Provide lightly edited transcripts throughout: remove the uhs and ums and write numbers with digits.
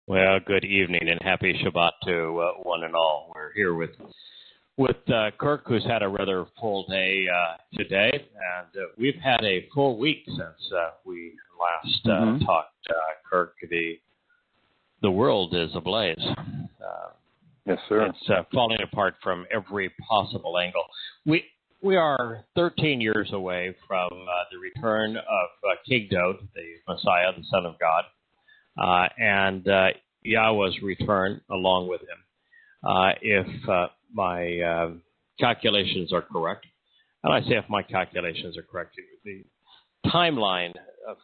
Well, good evening and happy Shabbat to one and all. We're here with Kirk, who's had a rather full day today, and we've had a full week since we last talked. Kirk, the world is ablaze. Yes, sir. It's falling apart from every possible angle. We are 13 years away from the return of King David, the Messiah, the Son of God. And Yahweh's return along with him. If my calculations are correct, and I say if my calculations are correct, the timeline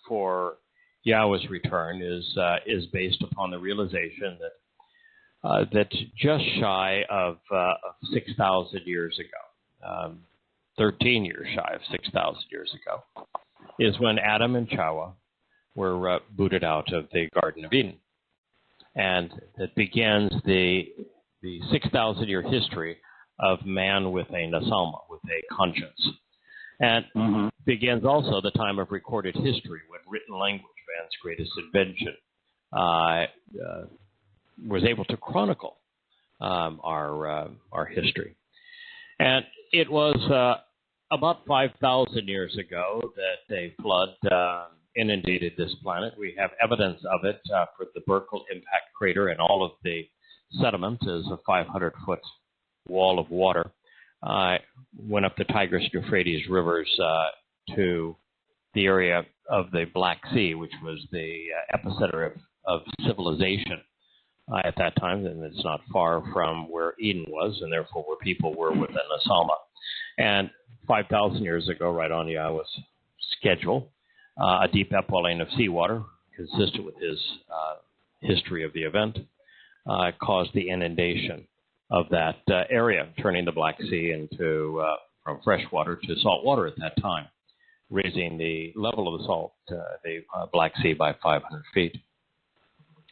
for Yahweh's return is based upon the realization that just shy of 6,000 years ago, 13 years shy of 6,000 years ago, is when Adam and Chawah were booted out of the Garden of Eden. And it begins the 6,000-year history of man with a nasama, with a conscience. And begins also the time of recorded history, when written language, man's greatest invention, was able to chronicle our history. And it was about 5,000 years ago that a flood inundated this planet. We have evidence of it for the Berkel impact crater, and all of the sediment is a 500-foot wall of water. Went up the Tigris and Euphrates rivers to the area of the Black Sea, which was the epicenter of civilization at that time, and it's not far from where Eden was, and therefore where people were within Asama. And 5,000 years ago, right on Yahweh's schedule, a deep upwelling of seawater, consistent with his history of the event, caused the inundation of that area, turning the Black Sea into from fresh water to salt water at that time, raising the level of the Black Sea by 500 feet.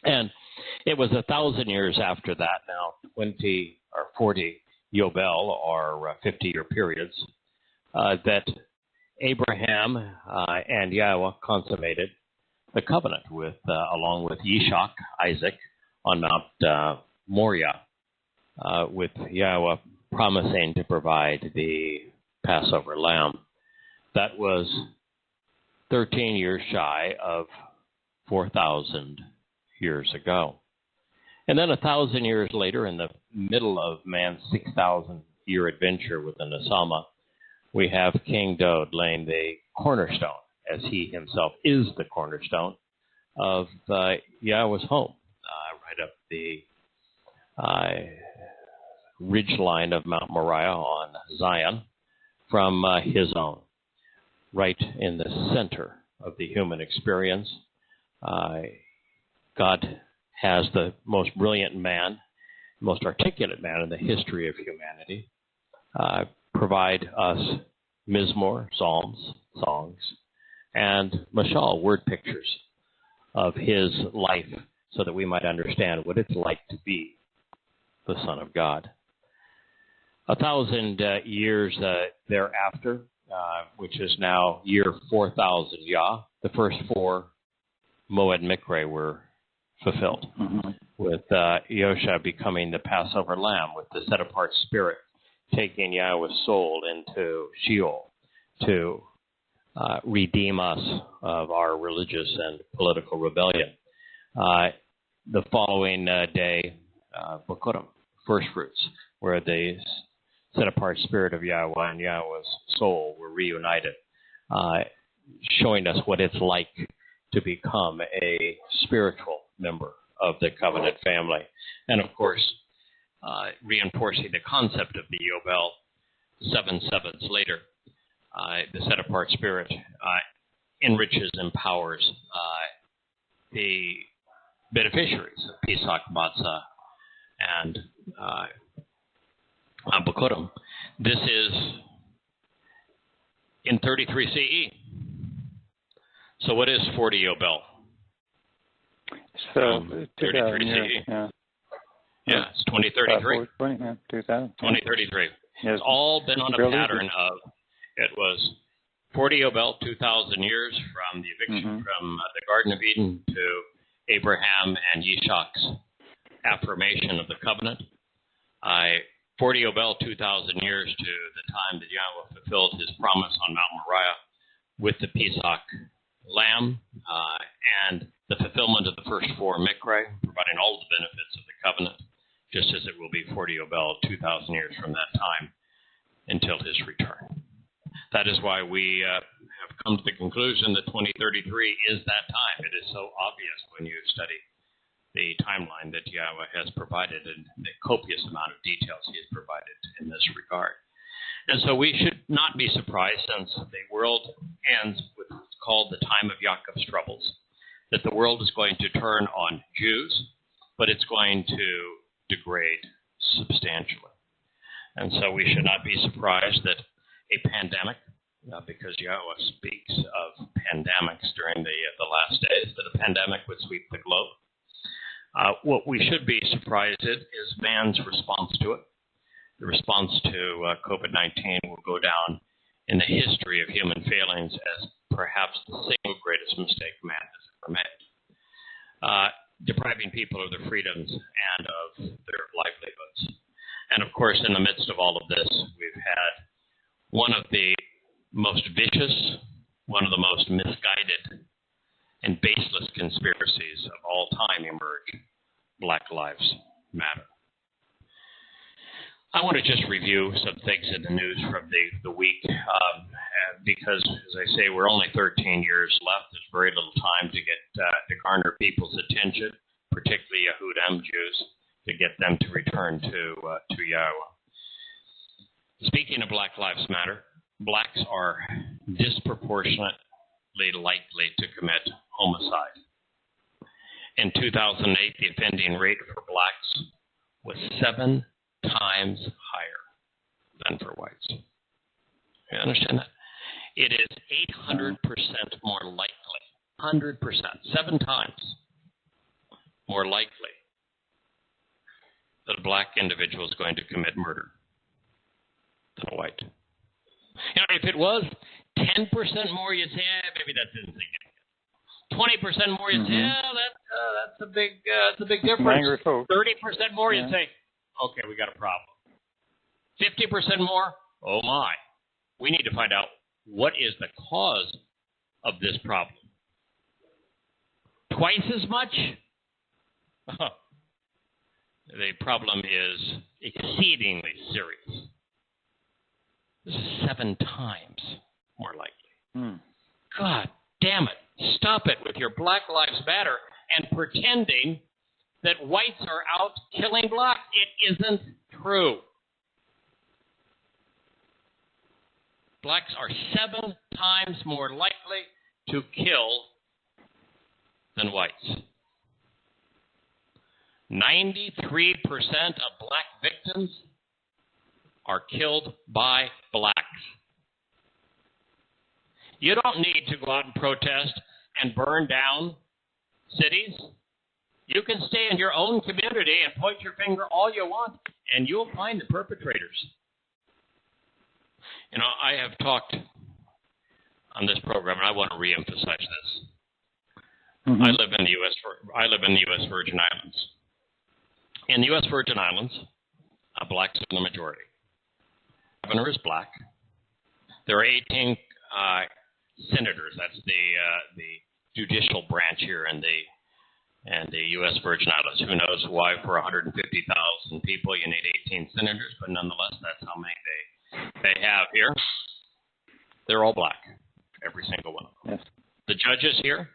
And it was 1,000 years after that, now 20 or 40 Yobel, or 50-year periods, that Abraham and Yahweh consummated the covenant with, along with Yishak, Isaac, on Mount Moriah, with Yahweh promising to provide the Passover lamb. That was 13 years shy of 4,000 years ago. And then 1,000 years later, in the middle of man's 6,000-year adventure within the Asama, we have King David laying the cornerstone, as he himself is the cornerstone of Yahweh's home, right up the ridgeline of Mount Moriah on Zion, from his own, right in the center of the human experience. God has the most brilliant man, most articulate man in the history of humanity, provide us mizmor, psalms, songs, and mashal, word pictures of his life, so that we might understand what it's like to be the Son of God. 1,000 years thereafter, which is now year 4,000 Yah, the first 4 Moed Mikre were fulfilled, with Yosha becoming the Passover lamb, with the set-apart spirit taking Yahweh's soul into Sheol to redeem us of our religious and political rebellion. The following day, Bokurim, first fruits, where the set-apart spirit of Yahweh and Yahweh's soul were reunited, showing us what it's like to become a spiritual member of the covenant family. And of course, reinforcing the concept of the Yobel 7 Sabbaths later, the set-apart spirit enriches and empowers the beneficiaries of Pesach, Matzah, and Bokurim. This is in 33 CE. So what is 40 Yobel? So 33 CE. Yeah, it's 2033. 2033. It's all been on a pattern of, it was 40 Yobel, 2,000 years from the eviction from the Garden of Eden to Abraham and Yishak's affirmation of the covenant. 40 Yobel, 2,000 years to the time that Yahweh fulfilled his promise on Mount Moriah with the Pesach lamb and the fulfillment of the first 4 Mikra, providing all the benefits of the covenant, just as it will be 40 Yobel, 2,000 years from that time until his return. That is why we have come to the conclusion that 2033 is that time. It is so obvious when you study the timeline that Yahweh has provided and the copious amount of details he has provided in this regard. And so we should not be surprised, since the world ends with what's called the time of Yaakov's troubles, that the world is going to turn on Jews, but it's going to degrade substantially. And so we should not be surprised that a pandemic, because Yahweh speaks of pandemics during the last days, that a pandemic would sweep the globe. What we should be surprised at is man's response to it. The response to COVID-19 will go down in the history of human failings as perhaps the single greatest mistake man has ever made, depriving people of their freedoms and of their livelihoods. And of course, in the midst of all of this, we've had one of the most vicious, one of the most misguided and baseless conspiracies of all time emerge: Black Lives Matter. I want to just review some things in the news from the week because, as I say, we're only 13 years left. There's very little time to get to garner people's attention, particularly Yehudim Jews, to get them to return to Yahweh. Speaking of Black Lives Matter, blacks are disproportionately likely to commit homicide. In 2008, the offending rate for blacks was 7 times higher than for whites. You understand that? It is 800% more likely, 100%, 7 times more likely that a black individual is going to commit murder than a white. You know, if it was 10% more, you'd say, maybe that's insignificant. 20% more, you'd say, that's a big difference. 30% more, you'd say, okay, we got a problem. 50% more, oh my. We need to find out what is the cause of this problem. Twice as much? The problem is exceedingly serious. This is 7 times more likely. God damn it. Stop it with your Black Lives Matter and pretending that whites are out killing blacks. It isn't true. Blacks are 7 times more likely to kill than whites. 93% of black victims are killed by blacks. You don't need to go out and protest and burn down cities. You can stay in your own community and point your finger all you want, and you'll find the perpetrators. You know, I have talked on this program, and I want to reemphasize this. I live in the U.S. Virgin Islands. In the U.S. Virgin Islands, blacks are the majority. The governor is black. There are 18 senators. That's the judicial branch here in the U.S. Virgin Islands. Who knows why for 150,000 people you need 18 senators, but nonetheless, that's how many they have here. They're all black, every single one of them. Yes. The judges here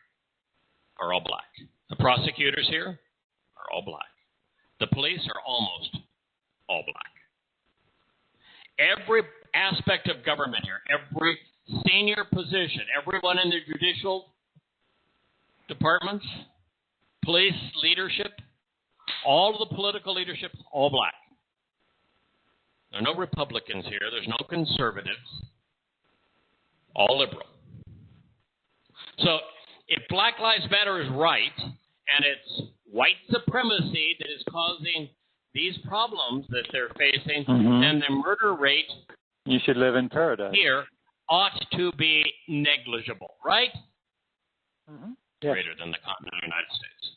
are all black. The prosecutors here are all black. The police are almost all black. Every aspect of government here, every senior position, everyone in the judicial departments, police leadership, all of the political leadership, all black. There are no Republicans here. There's no conservatives. All liberal. So if Black Lives Matter is right, and it's white supremacy that is causing these problems that they're facing, then the murder rate you should live in paradise here ought to be negligible, right? Yes. Greater than the continental United States.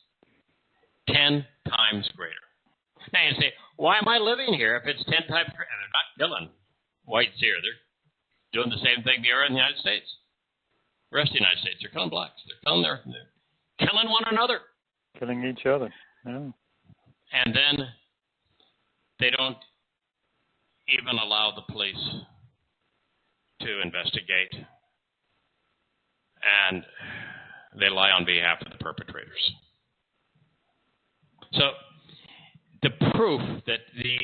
10 times greater. Now you say, why am I living here if it's 10 times greater? And they're not killing whites here. They're doing the same thing they are in the United States. The rest of the United States, they're killing blacks. They're killing one another. Killing each other. Yeah. And then they don't even allow the police to investigate. And they lie on behalf of the perpetrators. So the proof that the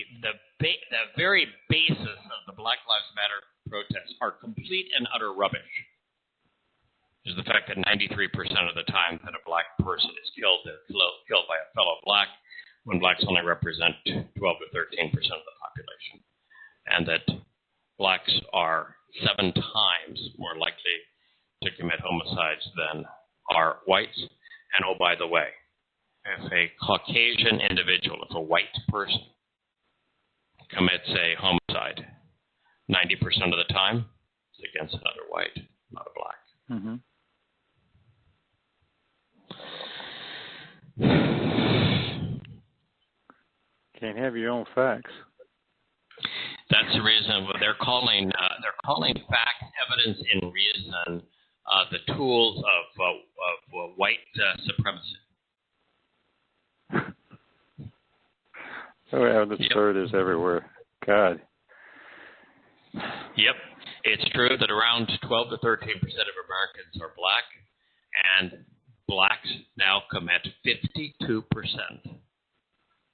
very basis of the Black Lives Matter protests are complete and utter rubbish is the fact that 93% of the time that a black person is killed, they're killed by a fellow black, when blacks only represent 12 to 13% of the population, and that blacks are 7 times more likely to commit homicides than are whites. And oh, by the way, if a Caucasian individual, if a white person commits a homicide, 90% of the time it's against another white, not a black. Mm-hmm. Can't have your own facts. That's the reason they're calling fact, evidence, and reason the tools of white supremacy. Oh, yeah, the third is everywhere. God. Yep. It's true that around 12 to 13% of Americans are black, and blacks now commit 52%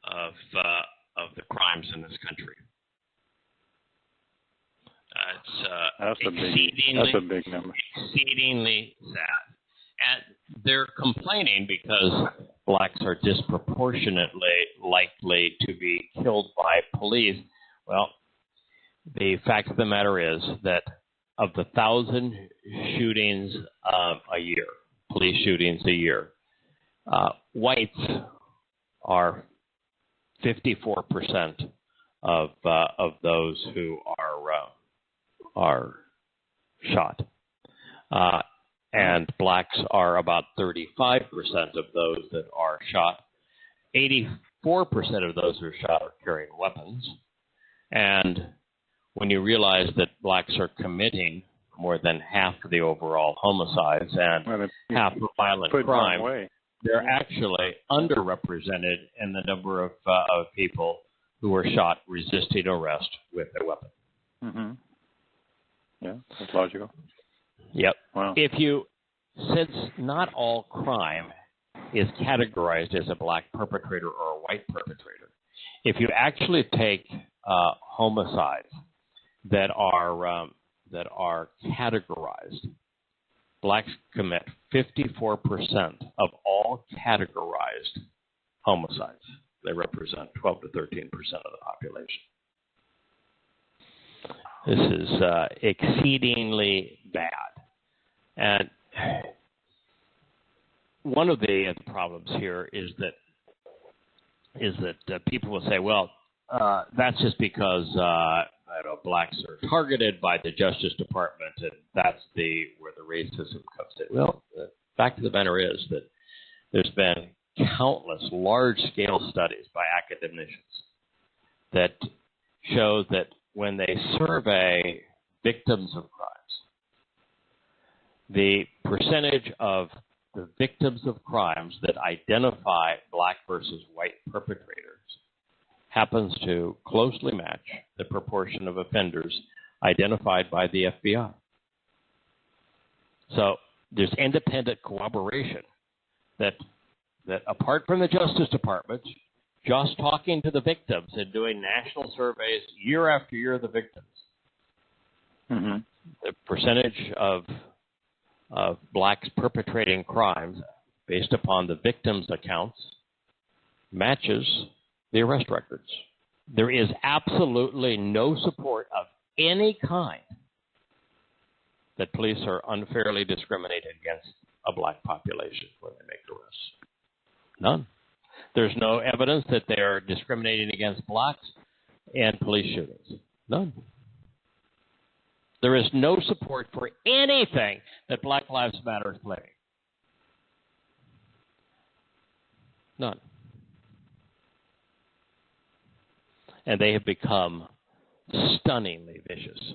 of the crimes in this country. That's a big number. Exceedingly sad. And they're complaining because blacks are disproportionately likely to be killed by police. Well, the fact of the matter is that of the 1,000 shootings a year, police shootings a year, whites are 54% of those who are shot, and blacks are about 35% of those that are shot. 84% of those who are shot are carrying weapons, and when you realize that blacks are committing more than half of the overall homicides and half of violent crime, they're actually underrepresented in the number of people who are shot resisting arrest with a weapon. Mm-hmm. Yeah, that's logical. Yep. Wow. Since not all crime is categorized as a black perpetrator or a white perpetrator, if you actually take homicides that are categorized, blacks commit 54% of all categorized homicides. They represent 12 to 13% of the population. This is exceedingly bad. And one of the problems here is that people will say, well, that's just because blacks are targeted by the Justice Department, and that's where the racism comes in. Well, the fact of the matter is that there's been countless large-scale studies by academicians that show that when they survey victims of crimes, the percentage of the victims of crimes that identify black versus white perpetrators happens to closely match the proportion of offenders identified by the FBI. So there's independent corroboration that apart from the Justice Department, just talking to the victims and doing national surveys year after year of the victims, mm-hmm. the percentage of blacks perpetrating crimes based upon the victims' accounts matches the arrest records. There is absolutely no support of any kind that police are unfairly discriminated against a black population when they make arrests. None. There's no evidence that they're discriminating against blacks in police shootings. None. There is no support for anything that Black Lives Matter is claiming. None. and they have become stunningly vicious.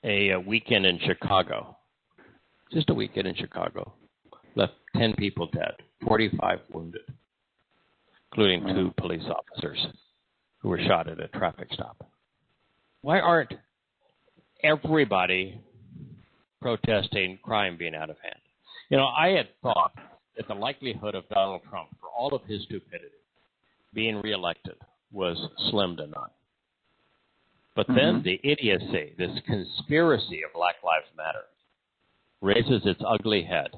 A weekend in Chicago, just a weekend in Chicago, left 10 people dead, 45 wounded, including 2 police officers who were shot at a traffic stop. Why aren't everybody protesting crime being out of hand? You know, I had thought that the likelihood of Donald Trump, for all of his stupidity, being reelected was slim to none. But then the idiocy, this conspiracy of Black Lives Matter, raises its ugly head.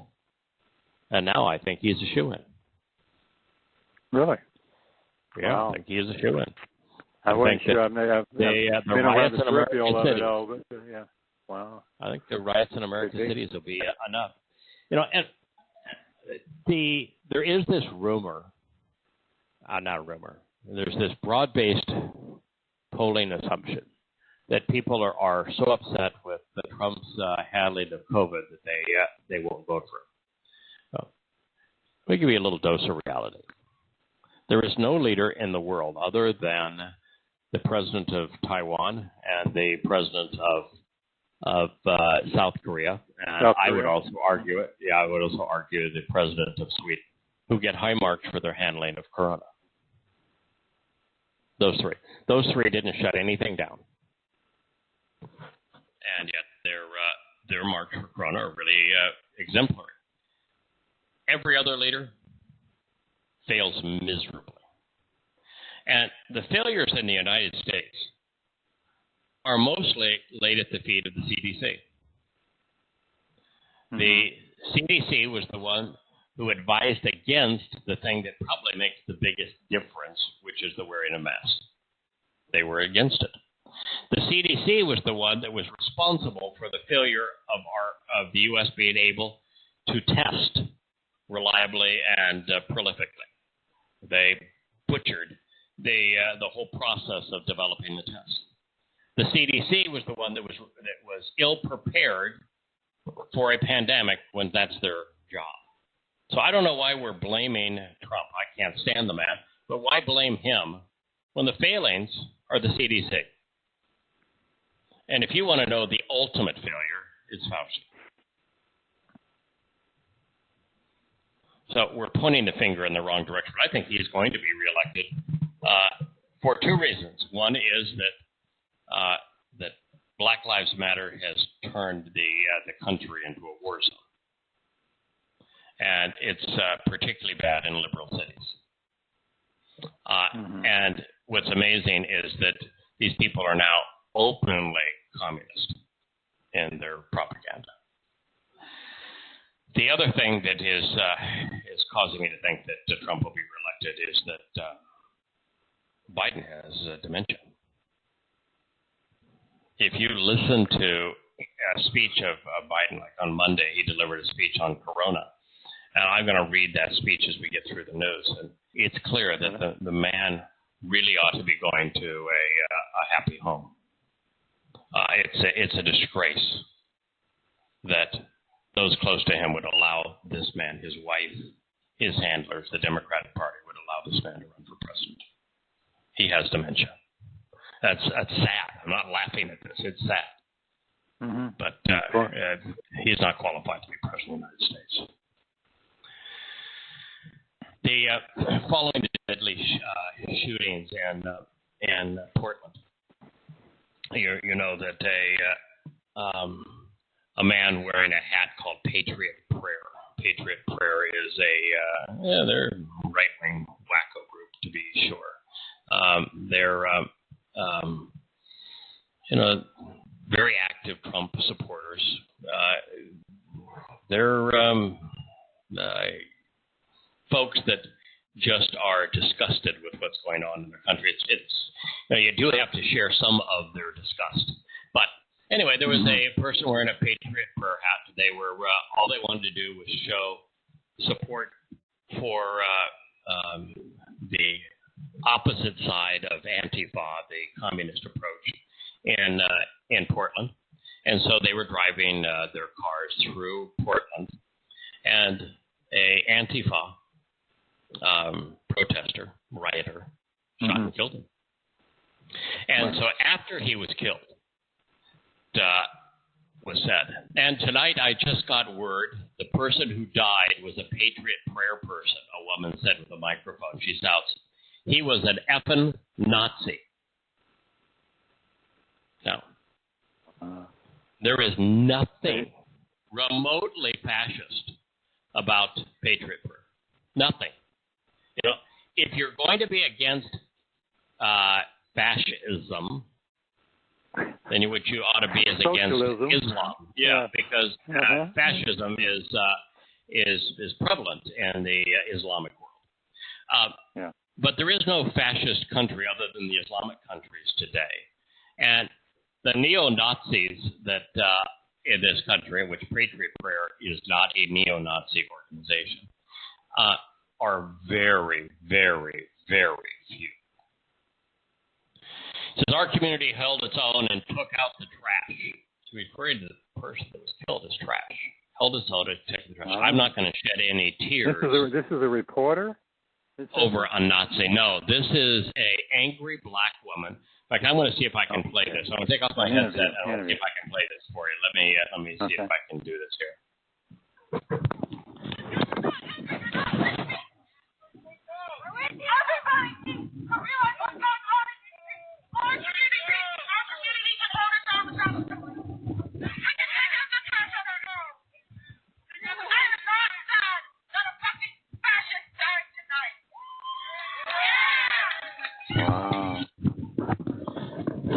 And now I think he's a shoo-in. Really? Yeah, wow. I think he is a shoo-in. I wasn't sure. I've been riots in American City. But, yeah. Wow. I think the riots in American cities will be enough. You know, and there is this rumor, not a rumor, there's this broad-based polling assumption that people are so upset with Trump's handling of COVID that they won't vote for him. Well, let me give you a little dose of reality. There is no leader in the world other than the president of Taiwan and the president of South Korea, and I would also argue the president of Sweden, who get high marks for their handling of Corona. Those three didn't shut anything down, and yet their marks for Corona are really exemplary. Every other leader fails miserably, and the failures in the United States are mostly laid at the feet of the CDC. The CDC was the one who advised against the thing that probably makes the biggest difference, which is the wearing a mask. They were against it. The CDC was the one that was responsible for the failure of the U.S. being able to test reliably and prolifically. They butchered the whole process of developing the test. The CDC was the one that was ill prepared for a pandemic when that's their job. So I don't know why we're blaming Trump. I can't stand the man, but why blame him when the failings are the CDC? And if you want to know the ultimate failure, it's Fauci. So we're pointing the finger in the wrong direction. I think he's going to be reelected for 2 reasons. One is that Black Lives Matter has turned the country into a war zone. And it's particularly bad in liberal cities. And what's amazing is that these people are now openly communist in their propaganda. The other thing that is causing me to think that Trump will be reelected is that Biden has dementia. If you listen to a speech of Biden, like on Monday, he delivered a speech on Corona. And I'm going to read that speech as we get through the news. And it's clear that the man really ought to be going to a happy home. It's a disgrace that those close to him would allow this man, his wife, his handlers, the Democratic Party would allow this man to run for president. He has dementia. That's sad. I'm not laughing at this. It's sad. But he's not qualified to be president of the United States. Following the deadly shootings in Portland, you know that a man wearing a hat called Patriot Prayer. Patriot Prayer is they're right-wing wacko group, to be sure. They're very active Trump supporters. They're folks that just are disgusted with what's going on in their country. You do have to share some of their disgust. But anyway, there was a person wearing a Patriot Prayer hat. They were all they wanted to do was show support for the opposite side of Antifa, the communist approach in Portland. And so they were driving their cars through Portland, and a Antifa protester, rioter, shot and killed him. And so after he was killed, was said, and tonight I just got word the person who died was a Patriot Prayer person, a woman said with a microphone. She shouts, he was an effing Nazi. Now, there is nothing remotely fascist about Patriot Prayer. Nothing. You know, if you're going to be against fascism, then what you ought to be is against Islam. Yeah, because fascism is prevalent in the Islamic world. But there is no fascist country other than the Islamic countries today. And the neo-Nazis that in this country, in which Patriot Prayer is not a neo-Nazi organization, are very, very, very few. It says our community held its own and took out the trash. So we referred to the person that was killed as trash. Held its own and took the trash. I'm not going to shed any tears. This is a reporter? Over a Nazi. No, this is a angry black woman. In fact, I'm going to see if I can play this. I'm going to take off my headset and see if I can play this for you. Let me see if I can do this here.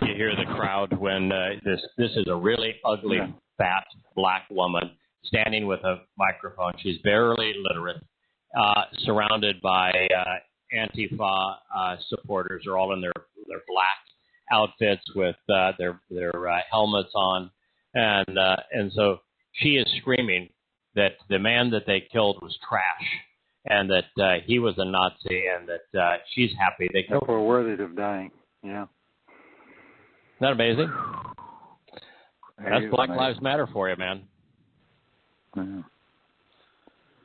You hear the crowd when this is a really ugly, fat black woman standing with a microphone. She's barely literate, surrounded by Antifa supporters. Are all in their black outfits with their helmets on, and so she is screaming that the man that they killed was trash, and that he was a Nazi, and that she's happy they killed him. We're worthy of dying. Yeah. Isn't that amazing? That's Black Lives Matter for you, man. Yeah.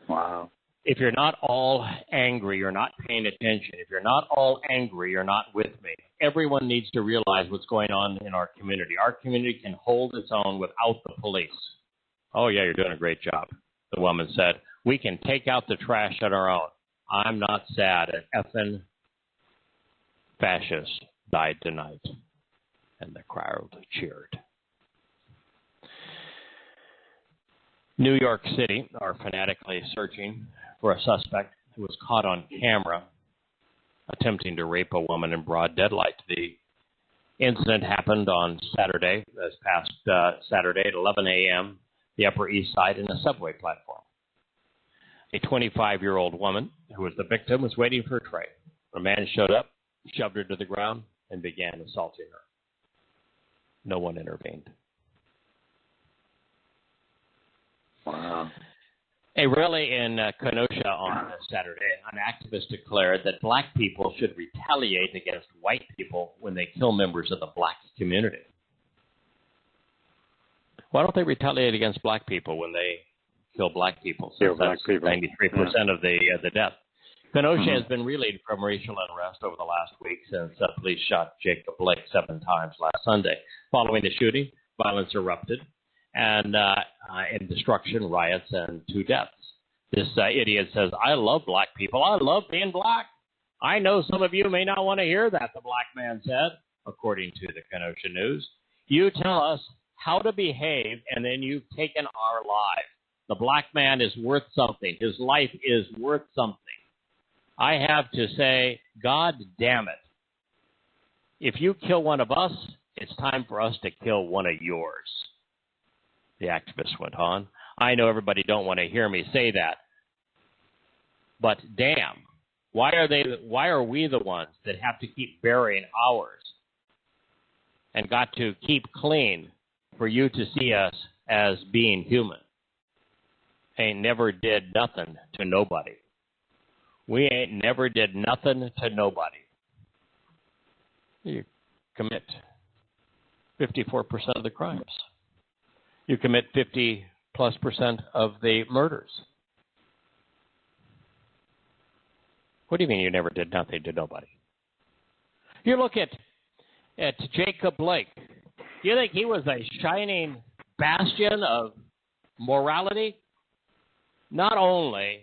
Wow. If you're not all angry, you're not paying attention. If you're not all angry, you're not with me. Everyone needs to realize what's going on in our community. Our community can hold its own without the police. Oh, yeah, you're doing a great job, the woman said. We can take out the trash on our own. I'm not sad. An effing fascist died tonight. And the crowd cheered. New York City are fanatically searching for a suspect who was caught on camera attempting to rape a woman in broad daylight. The incident happened on Saturday, this past Saturday at 11 a.m., the Upper East Side in a subway platform. A 25-year-old woman who was the victim was waiting for a train. A man showed up, shoved her to the ground, and began assaulting her. No one intervened. Wow. A rally in Kenosha on Saturday, an activist declared that black people should retaliate against white people when they kill members of the black community. Why don't they retaliate against black people when they kill black people? Since that's 93% of the death. Kenosha has been relieved from racial unrest over the last week since police shot Jacob Blake 7 times last Sunday. Following the shooting, violence erupted and destruction, riots, and 2 deaths. This idiot says, I love black people. I love being black. I know some of you may not want to hear that, the black man said, according to the Kenosha News. You tell us how to behave, and then you've taken our lives. The black man is worth something. His life is worth something. I have to say, God damn it. If you kill one of us, it's time for us to kill one of yours. The activist went on. I know everybody don't want to hear me say that. But damn, why are we the ones that have to keep burying ours and got to keep clean for you to see us as being human? Ain't never did nothing to nobody. We ain't never did nothing to nobody. You commit 54% of the crimes. You commit 50+% of the murders. What do you mean you never did nothing to nobody? You look at Jacob Blake. Do you think he was a shining bastion of morality? Not only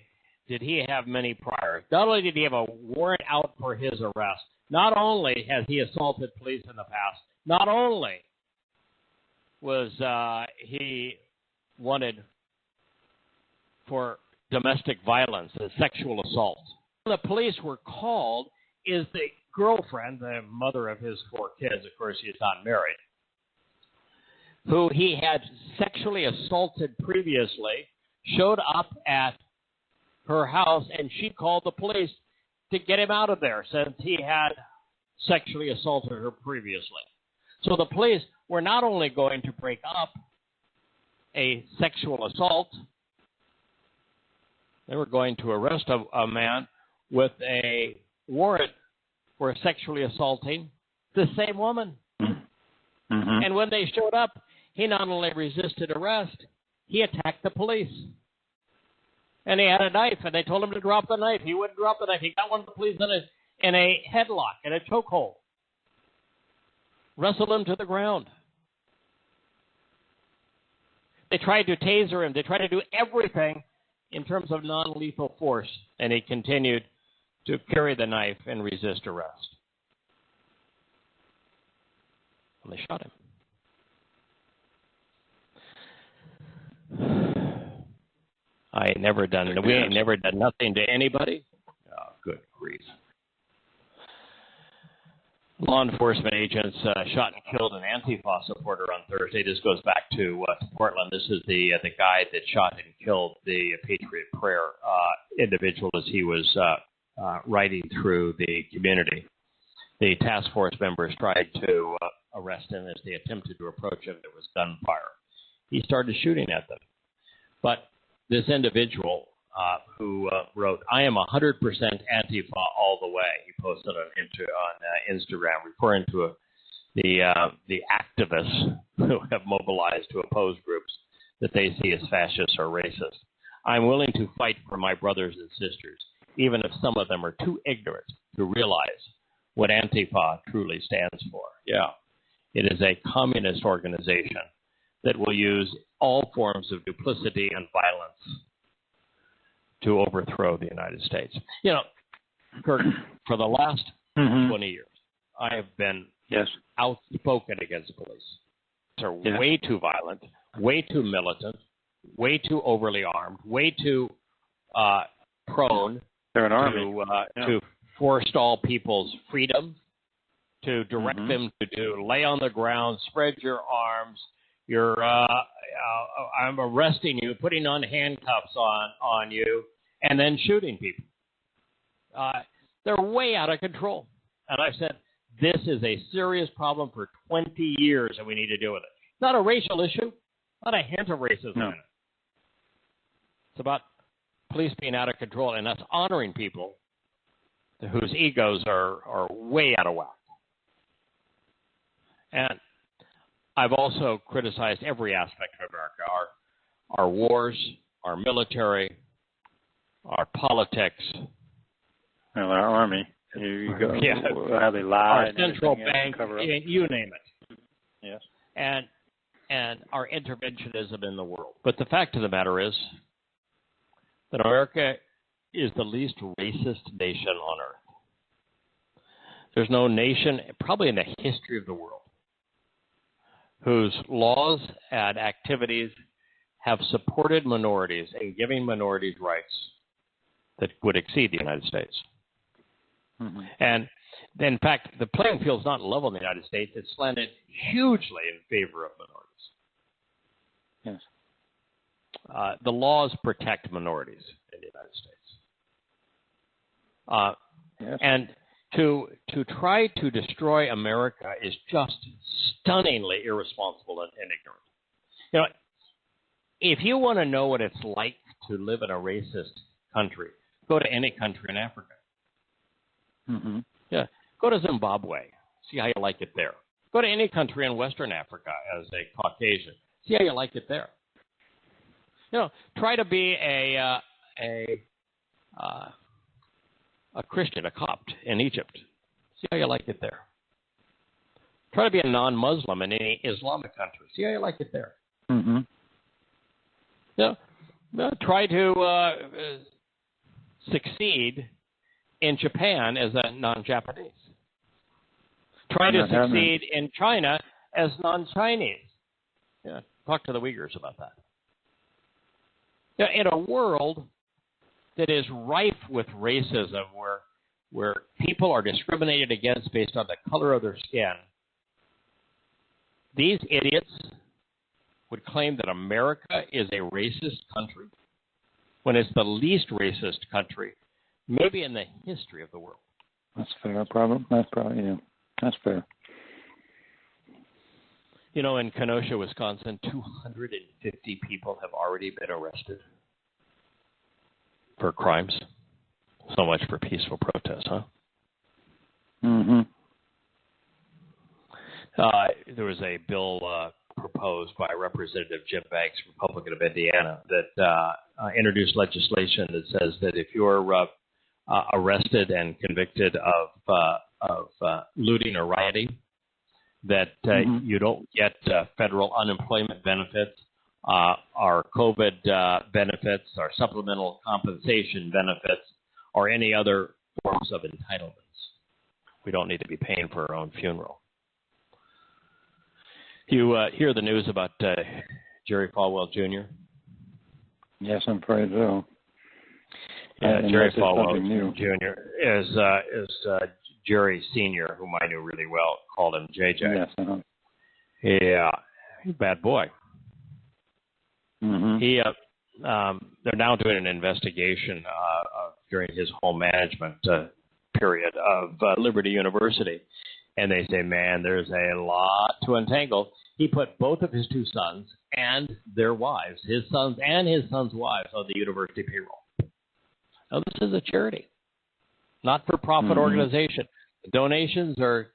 did he have many priors, not only did he have a warrant out for his arrest, not only has he assaulted police in the past, not only was he wanted for domestic violence and sexual assault. The police were called is the girlfriend, the mother of his 4 kids, of course he's not married, who he had sexually assaulted previously, showed up at her house, and she called the police to get him out of there since he had sexually assaulted her previously. So the police were not only going to break up a sexual assault, they were going to arrest a man with a warrant for sexually assaulting the same woman. Mm-hmm. And when they showed up, he not only resisted arrest, he attacked the police. And he had a knife, and they told him to drop the knife. He wouldn't drop the knife. He got one of the police in a headlock, in a chokehold. Wrestled him to the ground. They tried to taser him. They tried to do everything in terms of non-lethal force, and he continued to carry the knife and resist arrest. And they shot him. We ain't never done nothing to anybody. Oh, good grief. Law enforcement agents shot and killed an Antifa supporter on Thursday. This goes back to Portland. This is the guy that shot and killed the Patriot Prayer individual as he was riding through the community. The task force members tried to arrest him as they attempted to approach him. There was gunfire. He started shooting at them. But this individual who wrote, "I am 100% Antifa all the way," he posted on Instagram, referring to the activists who have mobilized to oppose groups that they see as fascist or racist. "I'm willing to fight for my brothers and sisters, even if some of them are too ignorant to realize what Antifa truly stands for." Yeah, it is a communist organization that will use all forms of duplicity and violence to overthrow the United States. You know, Kurt, for the last 20 years, I have been outspoken against police. They're way too violent, way too militant, way too overly armed, way too prone to forestall people's freedom, to direct them to lay on the ground, spread your arms. I'm arresting you, putting on handcuffs on you, and then shooting people. They're way out of control. And I've said, this is a serious problem for 20 years, and we need to deal with it. It's not a racial issue, not a hint of racism in it. It's about police being out of control and us honoring people whose egos are way out of whack. And I've also criticized every aspect of America, our wars, our military, our politics. Well, our army. You go, how they lie. Our central bank, you name it. Yes. And our interventionism in the world. But the fact of the matter is that America is the least racist nation on earth. There's no nation, probably in the history of the world, whose laws and activities have supported minorities and giving minorities rights that would exceed the United States. And in fact, the playing field is not level in the United States. It's slanted hugely in favor of minorities. Yes. The laws protect minorities in the United States. And to try to destroy America is just stunningly irresponsible and ignorant. You know, if you want to know what it's like to live in a racist country, go to any country in Africa. Yeah, go to Zimbabwe. See how you like it there. Go to any country in Western Africa as a Caucasian. See how you like it there. You know, try to be a a Christian, a Copt in Egypt. See how you like it there. Try to be a non-Muslim in any Islamic country. See how you like it there. Mm-hmm. Yeah. Try to succeed in Japan as a non-Japanese. Try to succeed in China as non-Chinese. Yeah, talk to the Uyghurs about that. Yeah, in a world that is rife with racism, where people are discriminated against based on the color of their skin, these idiots would claim that America is a racist country when it's the least racist country, maybe in the history of the world. That's fair. Yeah. That's fair. You know, in Kenosha, Wisconsin, 250 people have already been arrested for crimes. So much for peaceful protest, huh? Mm-hmm. There was a bill proposed by Representative Jim Banks, Republican of Indiana, that introduced legislation that says that if you're arrested and convicted of looting or rioting, that you don't get federal unemployment benefits, our COVID benefits, our supplemental compensation benefits, or any other forms of entitlements. We don't need to be paying for our own funeral. You hear the news about Jerry Falwell Jr.? Yes, I'm afraid so. Yeah, Jerry Falwell Jr. is Jerry Sr., whom I knew really well, called him JJ. Yes, uh-huh. Yeah, he's a bad boy. Mm-hmm. They're now doing an investigation during his whole management period of Liberty University. And they say, man, there's a lot to untangle. He put both of his two sons and their wives, his sons and his sons' wives, on the university payroll. Now, this is a charity, not-for-profit organization. The donations are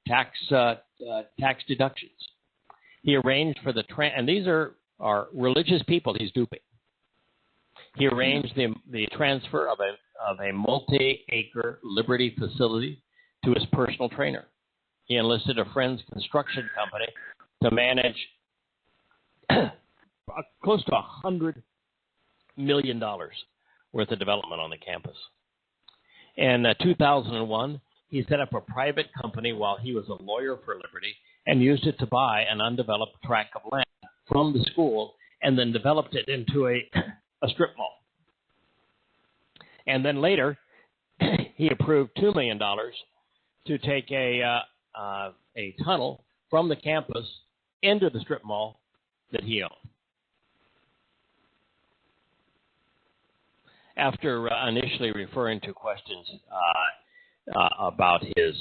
tax deductions. He arranged for and these are religious people he's duping. He arranged the transfer of a multi-acre Liberty facility to his personal trainer. He enlisted a friend's construction company to manage close to $100 million worth of development on the campus. In 2001, he set up a private company while he was a lawyer for Liberty and used it to buy an undeveloped tract of land from the school and then developed it into a strip mall. And then later, he approved $2 million to take a tunnel from the campus into the strip mall that he owned. After initially referring to questions about his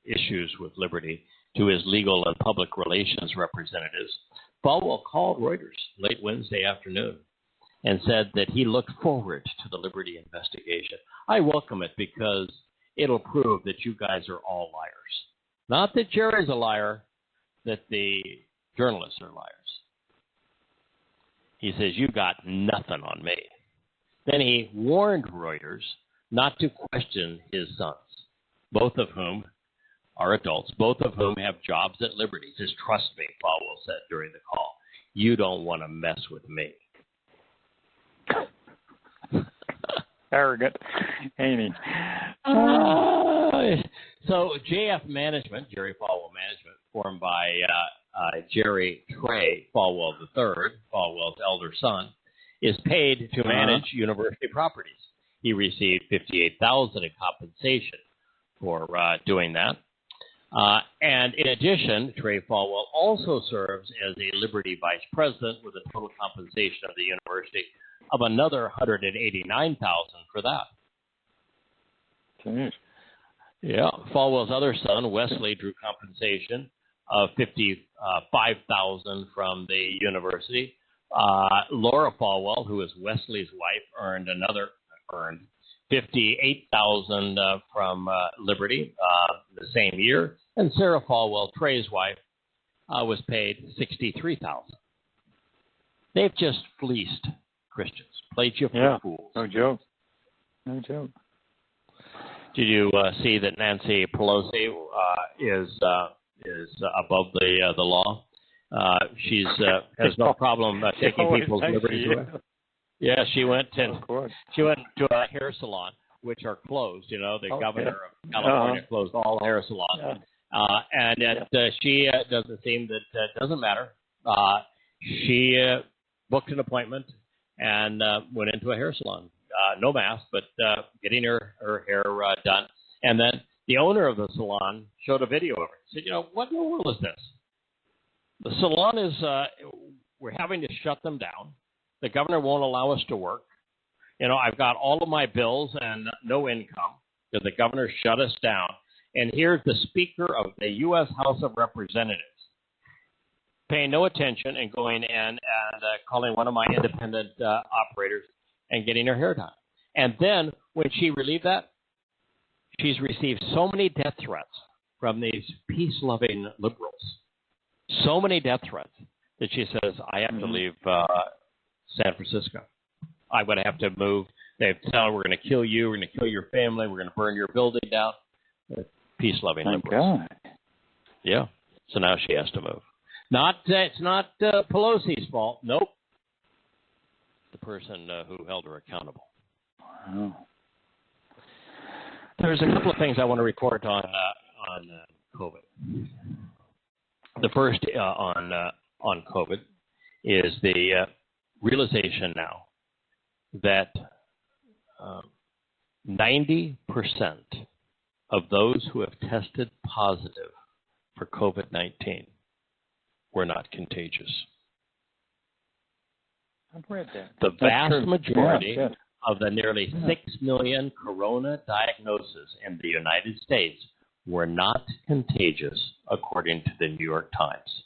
issues with Liberty to his legal and public relations representatives, Falwell called Reuters late Wednesday afternoon and said that he looked forward to the Liberty investigation. I welcome it because it'll prove that you guys are all liars. Not that Jerry's a liar, that the journalists are liars. He says, you got nothing on me. Then he warned Reuters not to question his sons, both of whom are adults, both of whom have jobs at Liberty. He says, trust me, Falwell said during the call. You don't want to mess with me. Arrogant, ain't he? So JF Management, Jerry Falwell Management, formed by Jerry Trey Falwell III, Falwell's elder son, is paid to manage university properties. He received $58,000 in compensation for doing that. And in addition, Trey Falwell also serves as a Liberty vice president with a total compensation of the university of another $189,000 for that. Jeez. Yeah, Falwell's other son, Wesley, drew compensation of $55,000 from the university. Laura Falwell, who is Wesley's wife, earned $58,000 from Liberty the same year, and Sarah Falwell, Trey's wife, was paid $63,000. They've just fleeced Christians, played you for fools. No joke. No joke. Did you see that Nancy Pelosi is above the law? She's has no problem taking people's liberties away. Yeah, she went to a hair salon, which are closed. You know, the governor of California closed all hair salons, and yet she doesn't seem that doesn't matter. She booked an appointment and went into a hair salon. No mask, but getting her hair done. And then the owner of the salon showed a video of it. Said, what in the world is this? The salon is, we're having to shut them down. The governor won't allow us to work. I've got all of my bills and no income because the governor shut us down. And here's the Speaker of the U.S. House of Representatives paying no attention and going in and calling one of my independent operators and getting her hair done. And then when she relieved that, she's received so many death threats from these peace-loving liberals, so many death threats that she says, I have to leave San Francisco. I'm going to have to move. They've said, we're going to kill you. We're going to kill your family. We're going to burn your building down. Peace-loving liberals. God. Yeah. So now she has to move. It's not Pelosi's fault. Nope. The person who held her accountable. Wow. There's a couple of things I want to report on COVID. The first on COVID is the realization now that 90% of those who have tested positive for COVID-19 were not contagious. I've read that. The vast majority of the nearly 6 million corona diagnoses in the United States were not contagious, according to the New York Times.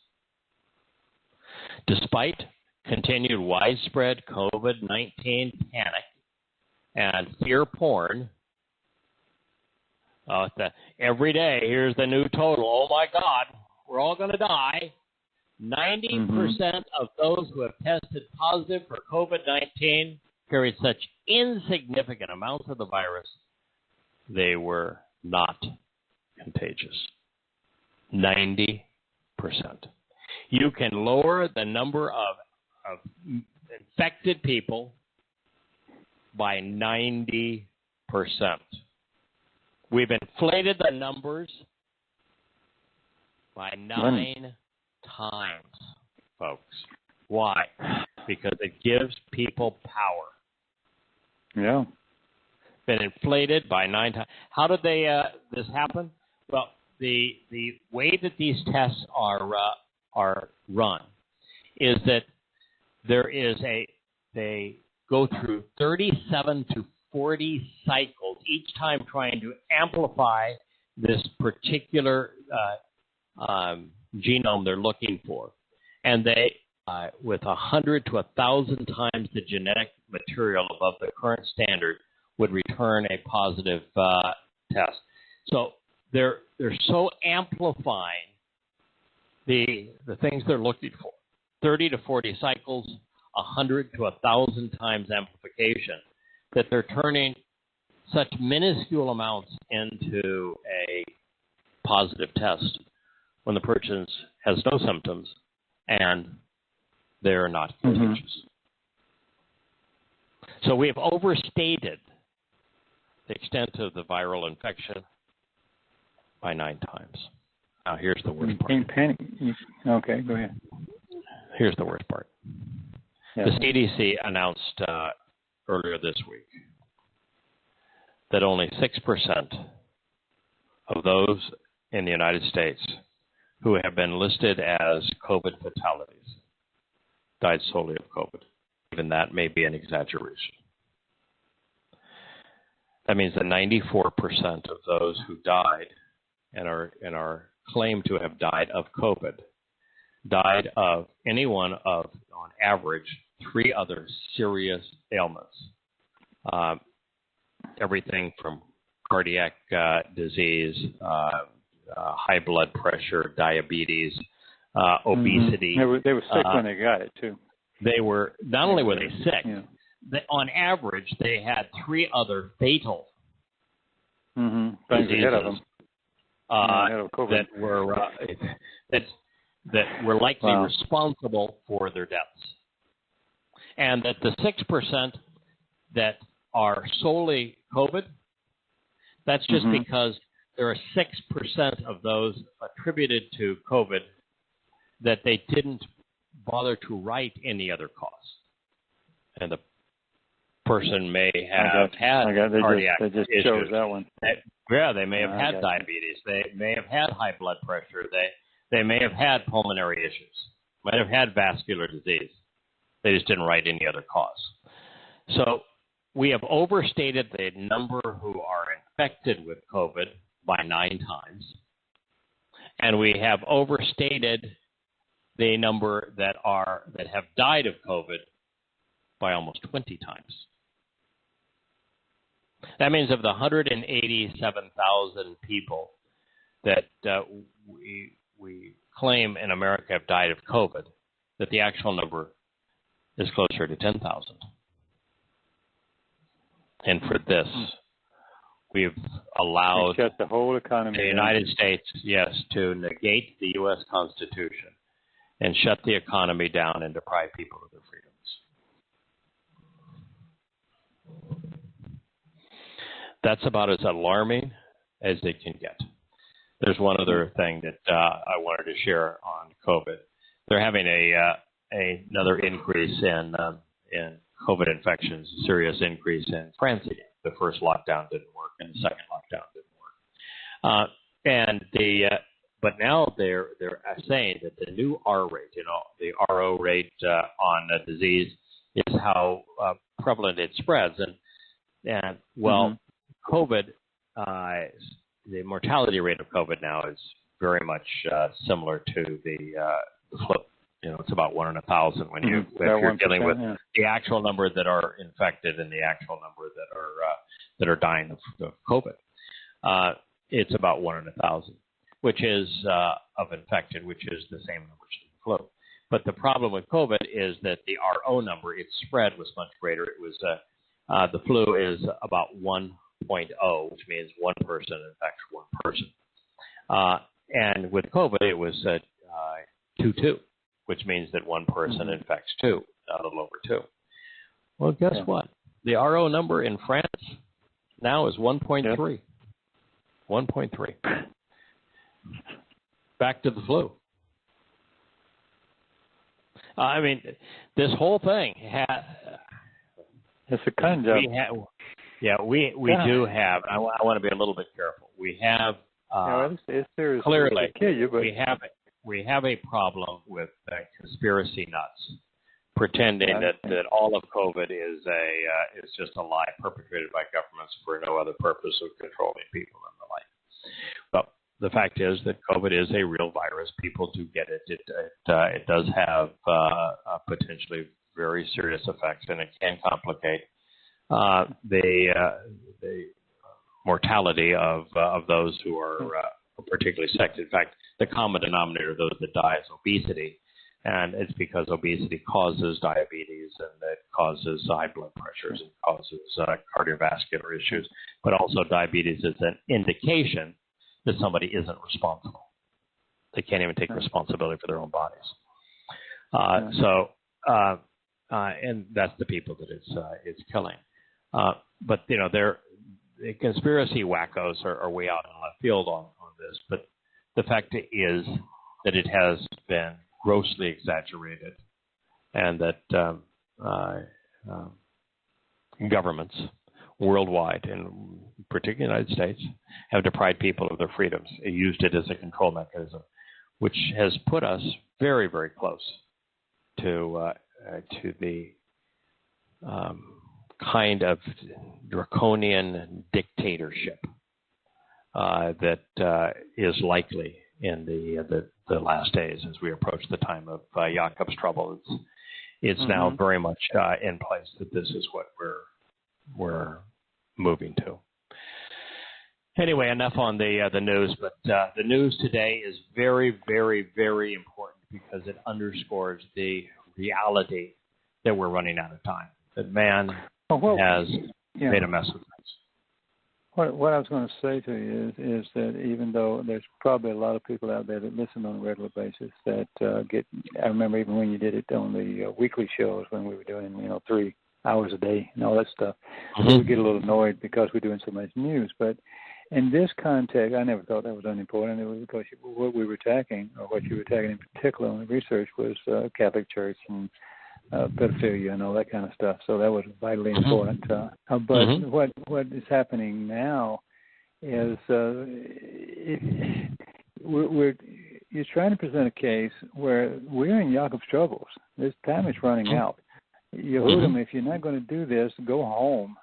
Despite continued widespread COVID-19 panic and fear porn, every day, here's the new total. Oh, my God, we're all going to die. 90% of those who have tested positive for COVID-19 carried such insignificant amounts of the virus, they were not contagious. 90%. You can lower the number of infected people by 90%. We've inflated the numbers by 9 times, folks. Why? Because it gives people power. Yeah. Been inflated by 9 times. How did this happen? Well, the way that these tests are run is that they go through 37 to 40 cycles each time trying to amplify this particular genome they're looking for. And they, with 100 to 1,000 times the genetic material above the current standard, would return a positive test. So they're so amplifying the things they're looking for. 30 to 40 cycles, 100 to 1,000 times amplification, that they're turning such minuscule amounts into a positive test when the person has no symptoms and they're not contagious. So we have overstated the extent of the viral infection by 9 times. Now, here's the worst part. Okay, go ahead. Here's the worst part. Yeah. The CDC announced earlier this week that only 6% of those in the United States who have been listed as COVID fatalities died solely of COVID. Even that may be an exaggeration. That means that 94% of those who died and are claimed to have died of COVID died of any one of, on average, 3 other serious ailments. Everything from cardiac disease, high blood pressure, diabetes, obesity. They were sick when they got it, too. They were, not only were they sick, on average, they had 3 other fatal things diseases ahead of them. Ahead of COVID. that were likely responsible for their deaths, and that the 6% that are solely COVID, that's just because there are 6% of those attributed to COVID that they didn't bother to write any other cause. And the person may have had cardiac they just issues. chose that one. They may have had diabetes. They may have had high blood pressure. They may have had pulmonary issues. Might have had vascular disease. They just didn't write any other cause. So we have overstated the number who are infected with COVID by 9 times, and we have overstated the number that have died of COVID by almost 20 times. That means of the 187,000 people that we claim in America have died of COVID, that the actual number is closer to 10,000. And for this, we've allowed the whole economy the United States, to negate the U.S. Constitution and shut the economy down and deprive people of their freedoms. That's about as alarming as they can get. There's one other thing that I wanted to share on COVID. They're having another increase in COVID infections, a serious increase in France again. The first lockdown didn't work, and the second lockdown didn't work. But now they're saying that the new R rate, the RO rate on the disease, is how prevalent it spreads. And COVID, the mortality rate of COVID now is very much similar to the flu. It's about 1 in 1,000 when if you're dealing with the actual number that are infected and the actual number that are dying of COVID. It's about 1 in 1,000, which is of infected, which is the same number as the flu. But the problem with COVID is that the RO number, its spread was much greater. It was the flu is about 1.0, which means one person infects one person. And with COVID, it was 2.2, which means that one person infects 2, a little over 2. Well, guess what? The RO number in France now is 1.3. 1.3. Back to the flu. I mean, this whole thing it's a kind of. We do have. I want to be a little bit careful. We have it's clearly kill you, but we have a problem with conspiracy nuts pretending that all of COVID is just a lie perpetrated by governments for no other purpose of controlling people and the like. But the fact is that COVID is a real virus. People do get it. It does have potentially very serious effects, and it can complicate the mortality of those who are particularly sick. In fact, the common denominator of those that die is obesity, and it's because obesity causes diabetes, and it causes high blood pressures, and causes cardiovascular issues. But also diabetes is an indication that somebody isn't responsible. They can't even take responsibility for their own bodies. And that's the people that it's killing. But the conspiracy wackos are way out on the field on this. But the fact is that it has been grossly exaggerated, and that governments worldwide, and particularly the United States, have deprived people of their freedoms, used it as a control mechanism, which has put us very, very close to the kind of draconian dictatorship that is likely in the last days as we approach the time of Jacob's trouble. It's now very much in place that this is what we're moving to. Anyway, enough on the news, but the news today is very, very, very important because it underscores the reality that we're running out of time. that man has made a mess of things. What I was going to say to you is that even though there's probably a lot of people out there that listen on a regular basis that I remember even when you did it on the weekly shows when we were doing, 3 hours a day and all that stuff, we would get a little annoyed because we're doing so much news. But in this context, I never thought that was unimportant. It was because what we were attacking, or what you were attacking in particular on the research, was Catholic Church and pedophilia and all that kind of stuff. So that was vitally important. But what is happening now is you're trying to present a case where we're in Yaakov's troubles. This time is running out. Yehudim, if you're not going to do this, go home.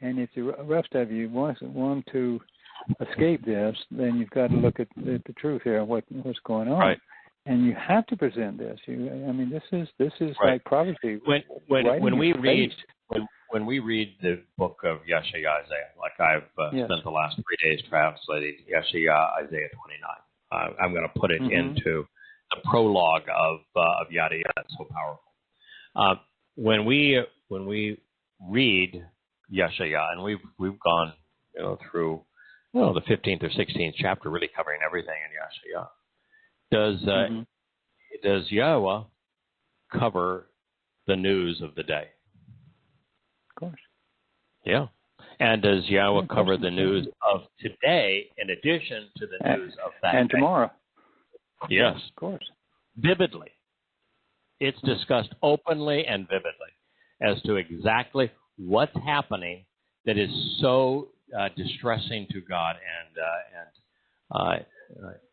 And if the rest of you want to escape this, then you've got to look at the truth here, what's going on. Right. And you have to present this. This is right. like prophecy. When we read the book of Yeshaya, Isaiah, like I've spent the last 3 days translating Yeshaya, Isaiah 29. I'm going to put it into the prologue of Yada Yahweh. It's so powerful. When we read Yeshaya, and we've gone through the 15th or 16th chapter, really covering everything in Yeshaya. Does Yahowah cover the news of the day? Of course. Yeah. And does Yahowah cover the news of today in addition to the news of that and day? Tomorrow? Yes. Of course. Vividly. It's discussed openly and vividly as to exactly what's happening that is so distressing to God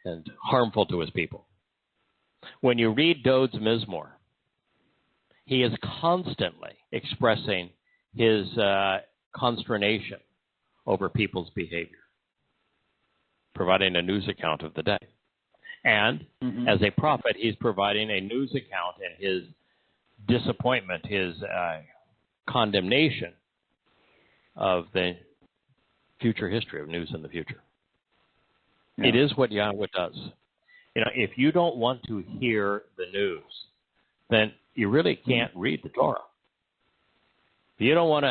and harmful to his people. When you read Dod's Mizmor, he is constantly expressing his consternation over people's behavior, providing a news account of the day. And as a prophet, he's providing a news account and his disappointment, his condemnation of the future history of news in the future. Yeah. It is what Yahweh does. If you don't want to hear the news, then you really can't read the Torah. If you don't want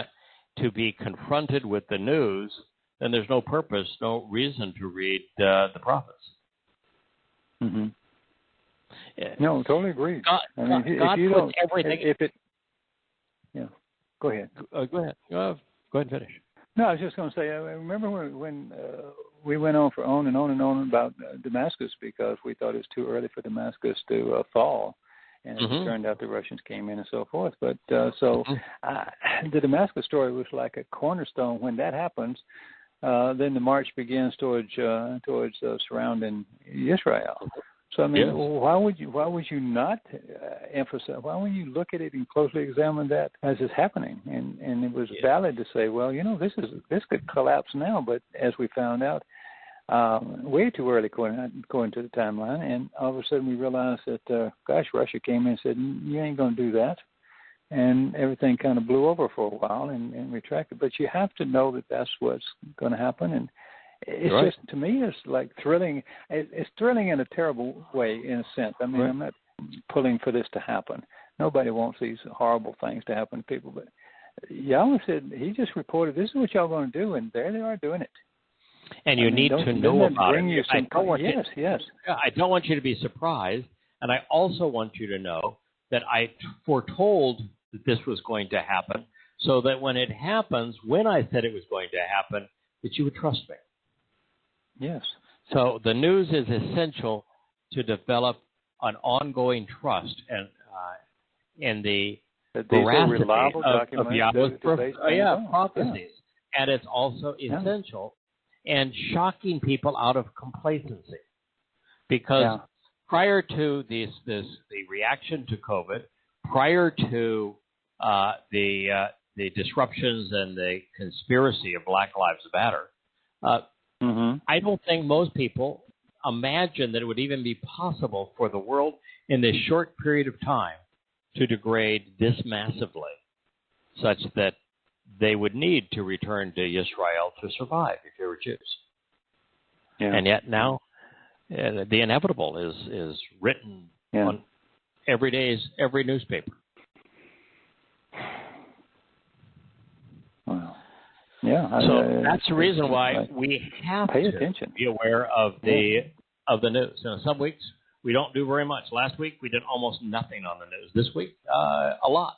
to be confronted with the news, then there's no purpose, no reason to read the prophets. No, totally agree. God puts everything. Go ahead. Go ahead. Go ahead and finish. No, I was just going to say, I remember when we went on and on about Damascus because we thought it was too early for Damascus to fall. And it turned out the Russians came in and so forth. But the Damascus story was like a cornerstone. When that happens, then the march begins towards surrounding Israel. So why would you not emphasize? Why would you look at it and closely examine that as it's happening? And it was valid to say, well, this could collapse now, but as we found out, way too early according to the timeline, and all of a sudden we realized that Russia came in and said, you ain't going to do that, and everything kind of blew over for a while and retracted. But you have to know that that's what's going to happen, and it's just, to me, it's like thrilling. It's thrilling in a terrible way, in a sense. I mean, I'm not pulling for this to happen. Nobody wants these horrible things to happen to people. But Yahweh said, he just reported, this is what y'all going to do, and there they are doing it. And you need to know about it. I don't want you to be surprised, and I also want you to know that I foretold that this was going to happen, so that when it happens, when I said it was going to happen, that you would trust me. Yes. So the news is essential to develop an ongoing trust and in the veracity of Yahweh's prophecies. Yeah. And it's also essential and shocking people out of complacency. Because prior to the reaction to COVID, prior to the disruptions and the conspiracy of Black Lives Matter, I don't think most people imagine that it would even be possible for the world in this short period of time to degrade this massively, such that they would need to return to Israel to survive if they were Jews. Yeah. And yet now the inevitable is written on every newspaper. Yeah. That's the reason why we have pay to attention. be aware of the news. Some weeks we don't do very much. Last week we did almost nothing on the news. This week, a lot.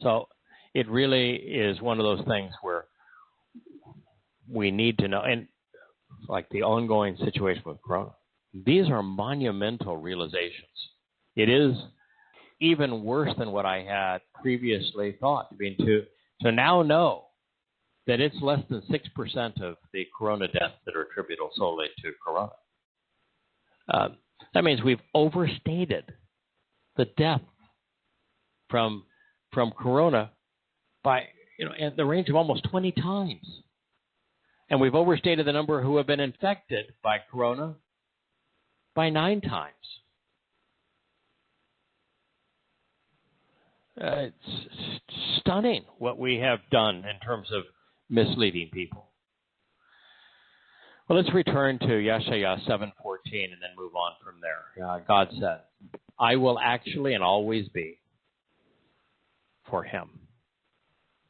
So it really is one of those things where we need to know, and like the ongoing situation with Corona, these are monumental realizations. It is even worse than what I had previously thought. I mean, to now know that it's less than 6% of the Corona deaths that are attributable solely to Corona. That means we've overstated the death from Corona by, at the range of almost 20 times. And we've overstated the number who have been infected by Corona by 9 times. It's stunning what we have done in terms of misleading people. Well, let's return to Yeshaya 7:14 and then move on from there. God said, I will actually and always be for him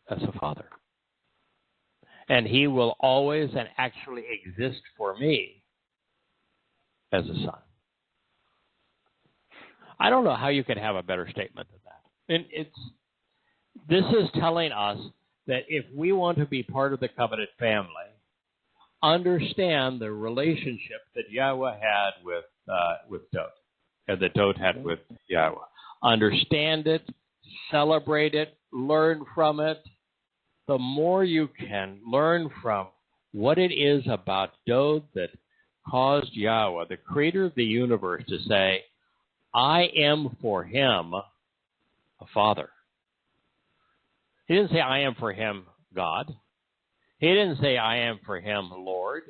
as a father. And he will always and actually exist for me as a son. I don't know how you could have a better statement than that. And this is telling us that if we want to be part of the covenant family, understand the relationship that Yahweh had with Dod, and that Dod had with Yahweh. Understand it, celebrate it, learn from it. The more you can learn from what it is about Dod that caused Yahweh, the creator of the universe, to say, I am for him a father. He didn't say, I am for him God. He didn't say, I am for him Lord.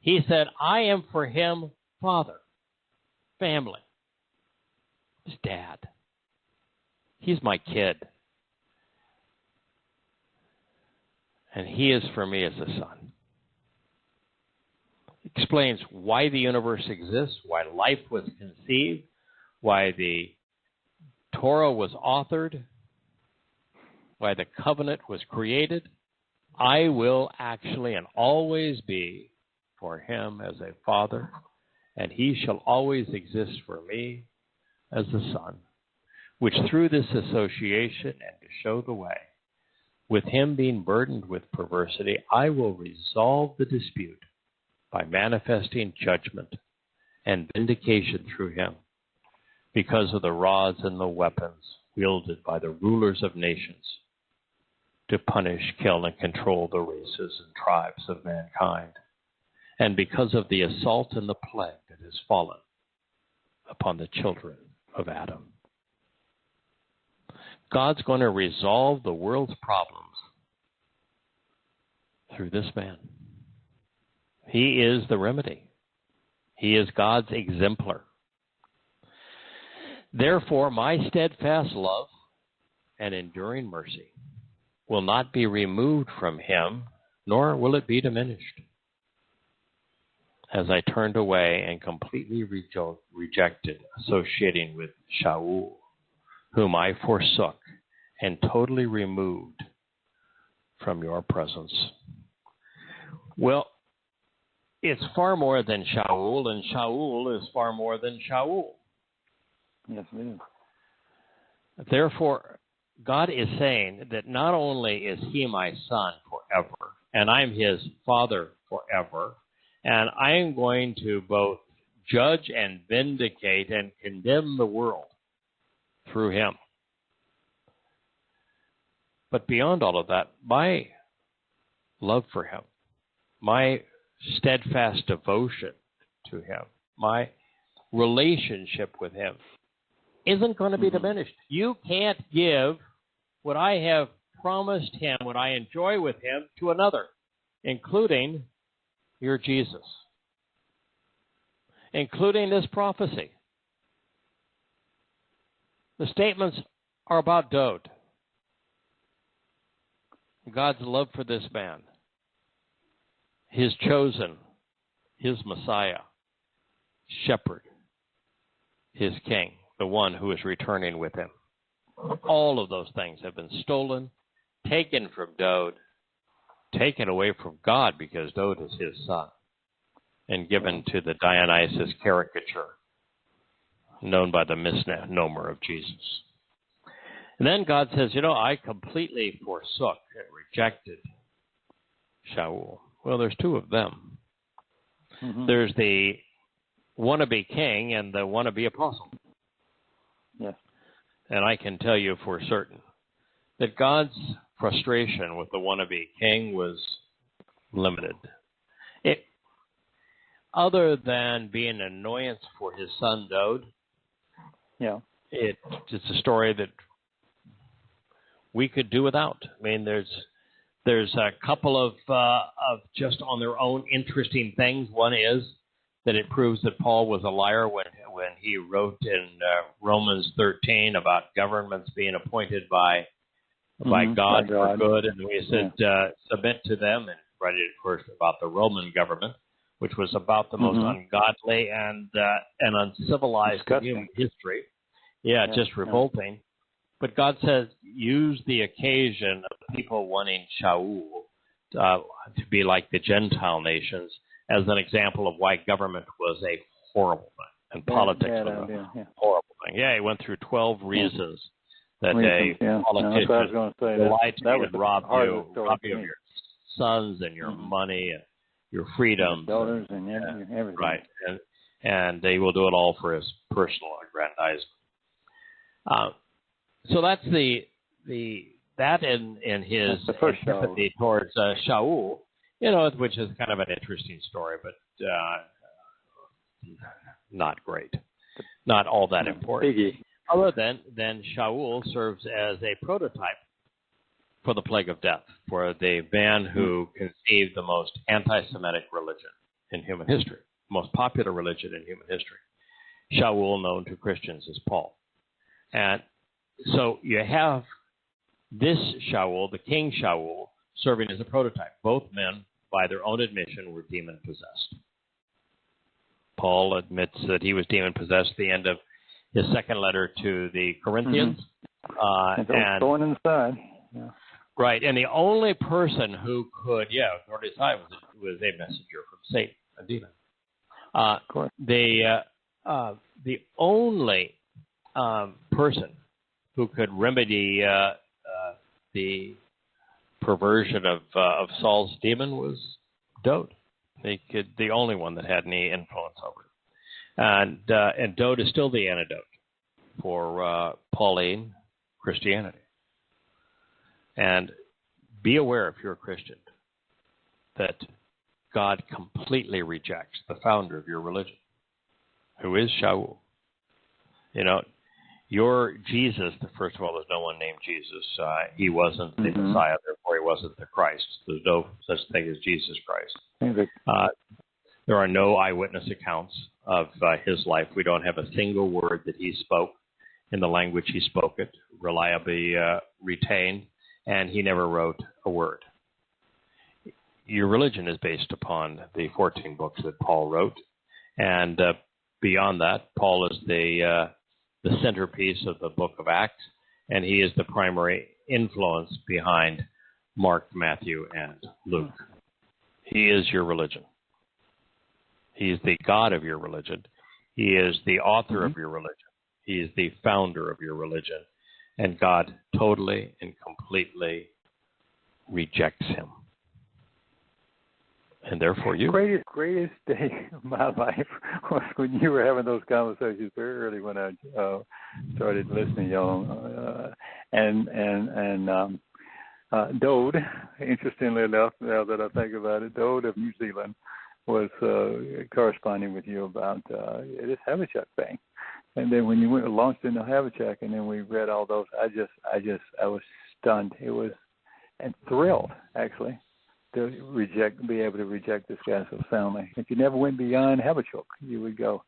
He said, I am for him father, family, his dad. He's my kid. And he is for me as a son. Explains why the universe exists, why life was conceived, why the Torah was authored, why the covenant was created. I will actually and always be for him as a father, and he shall always exist for me as a son, which through this association and to show the way, with him being burdened with perversity, I will resolve the dispute by manifesting judgment and vindication through him, because of the rods and the weapons wielded by the rulers of nations to punish, kill, and control the races and tribes of mankind, and because of the assault and the plague that has fallen upon the children of Adam. God's going to resolve the world's problems through this man. He is the remedy. He is God's exemplar. Therefore, my steadfast love and enduring mercy will not be removed from him, nor will it be diminished, as I turned away and completely rejected associating with Shaul, whom I forsook and totally removed from your presence. Well, it's far more than Shaul, and Shaul is far more than Shaul. Yes, it is. Therefore, God is saying that not only is he my son forever, and I'm his father forever, and I am going to both judge and vindicate and condemn the world through him. But beyond all of that, my love for him, my steadfast devotion to him, my relationship with him isn't going to be diminished. You can't give what I have promised him, what I enjoy with him, to another, including your Jesus, including this prophecy. The statements are about Dod, God's love for this man, his chosen, his Messiah, shepherd, his king, the one who is returning with him. All of those things have been stolen, taken from Dod, taken away from God because Dowd is his son and given to the Dionysus caricature known by the misnomer of Jesus. And then God says, I completely forsook and rejected Shaul. Well, there's two of them. Mm-hmm. There's the wannabe king and the wannabe apostle. Yes. And I can tell you for certain that God's frustration with the wannabe king was limited. Other than being an annoyance for his son Dowd, it's a story that we could do without. I mean, there's a couple of just on their own interesting things. One is that it proves that Paul was a liar when he wrote in Romans 13 about governments being appointed by God for good, and we said submit to them, and write it, of course, about the Roman government, which was about the most ungodly and uncivilized in human history. Yeah, just revolting. But God says, use the occasion of people wanting Shaul to be like the Gentile nations as an example of why government was a horrible thing and politics was a horrible thing. Yeah, he went through 12 reasons that a politician lied to you and robbed you of your sons and your money and your freedoms. Daughters and everything. Right. And they will do it all for his personal aggrandizement. So that's that in his antipathy towards Shaul, which is kind of an interesting story, but not great, not all that important. Biggie. Other than Shaul serves as a prototype for the plague of death, for the man who conceived the most anti-Semitic religion in human history, most popular religion in human history. Shaul, known to Christians as Paul. And so you have this Shaul, the king Shaul, serving as a prototype. Both men, by their own admission, were demon-possessed. Paul admits that he was demon-possessed at the end of his second letter to the Corinthians. And going inside. Yeah. Right, and the only person who could, go to his side was a messenger from Satan, a demon. Of course. The only person who could remedy the perversion of Saul's demon was Dowd. The only one that had any influence over it. And Dowd is still the antidote for Pauline Christianity. And be aware, if you're a Christian, that God completely rejects the founder of your religion, who is Shaul. Your Jesus, first of all, there's no one named Jesus. He wasn't the Messiah, therefore he wasn't the Christ. There's no such thing as Jesus Christ. There are no eyewitness accounts of his life. We don't have a single word that he spoke in the language he spoke it, reliably retained, and he never wrote a word. Your religion is based upon the 14 books that Paul wrote, and beyond that, Paul is the centerpiece of the book of Acts, and he is the primary influence behind Mark, Matthew, and Luke. He is your religion. He is the God of your religion. He is the author of your religion. He is the founder of your religion. And God totally and completely rejects him. And therefore you... Greatest day of my life was when you were having those conversations very early when I started listening, y'all. Dowd, interestingly enough, now that I think about it, Dowd of New Zealand was corresponding with you about this Habakkuk thing. And then when you launched into Habakkuk, and then we read all those, I was stunned. It was, and thrilled, actually, to be able to reject this guy so soundly. If you never went beyond Habakkuk, you would go,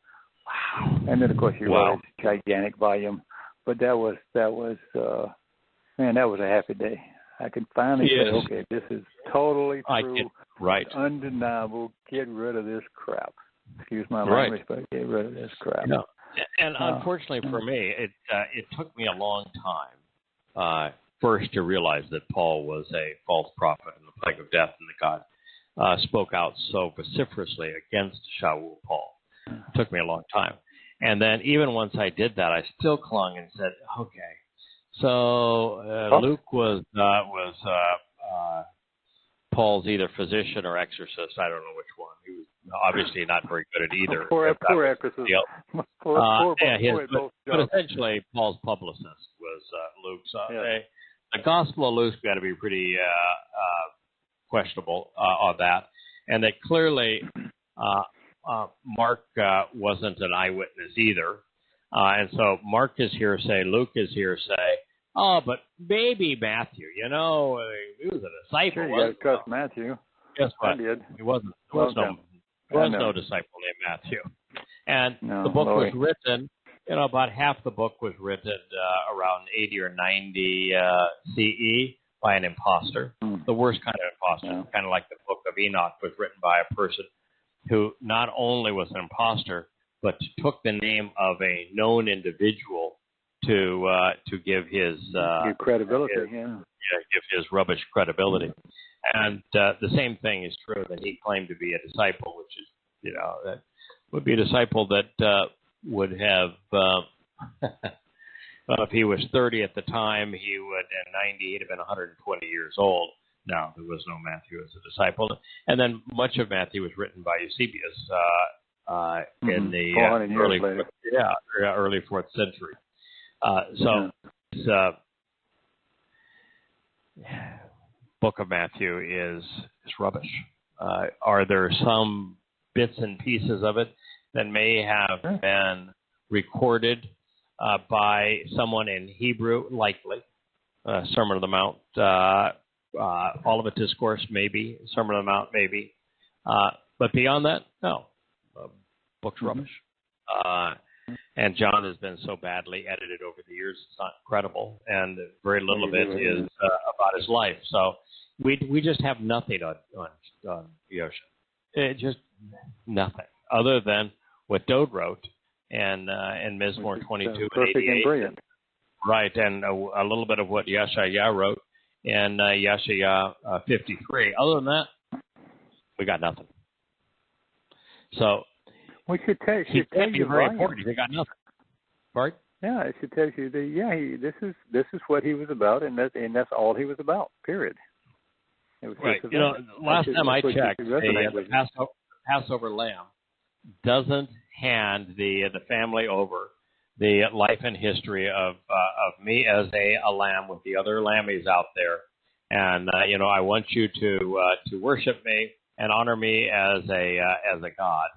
wow. And then, of course, you wrote a gigantic volume. But that was a happy day. I could finally say, okay, this is totally true, undeniable. Get rid of this crap. Excuse my language, but get rid of this crap. No. And unfortunately for me, it took me a long time first to realize that Paul was a false prophet and the plague of death, and that God spoke out so vociferously against Shaul Paul. It took me a long time. And then even once I did that, I still clung and said, okay, so Luke was Paul's either physician or exorcist. I don't know which one. He was obviously not very good at either. Poor exorcist. But essentially, Paul's publicist was Luke. So the Gospel of Luke's got to be pretty questionable on that. And that clearly Mark wasn't an eyewitness either. And so Mark is hearsay, Luke is hearsay. Oh, but maybe Matthew, he was a disciple. Sure, you got to trust Matthew. Guess what? I did. There was no disciple named Matthew. And the book was written, about half the book was written around 80 or 90 CE by an imposter, the worst kind of imposter, kind of like the book of Enoch was written by a person who not only was an imposter, but took the name of a known individual to give his credibility, give his rubbish credibility. And the same thing is true that he claimed to be a disciple, which is, that would be a disciple that would have, if he was 30 at the time, he would, at 90, he'd have been 120 years old. No, there was no Matthew as a disciple. And then much of Matthew was written by Eusebius in the early 4th century. This book of Matthew is rubbish. Are there some bits and pieces of it that may have been recorded by someone in Hebrew? Likely. Sermon on the Mount, Olivet Discourse, maybe. Sermon on the Mount, maybe. But beyond that, no. Book's rubbish. And John has been so badly edited over the years, it's not credible, and very little of it is about his life. So we just have nothing on Yosha. Just nothing other than what Dode wrote and Mizmor 22 and 88. Right, and a little bit of what Yeshaya wrote in Yeshaya 53. Other than that, we got nothing. So we should tell you very important. They got nothing. Bart? Yeah, it should tell you that this is what he was about, and that's all he was about. Period. It was right. Last time I checked, the Passover lamb doesn't hand the family over the life and history of me as a lamb with the other lammies out there, and I want you to worship me and honor me as a god.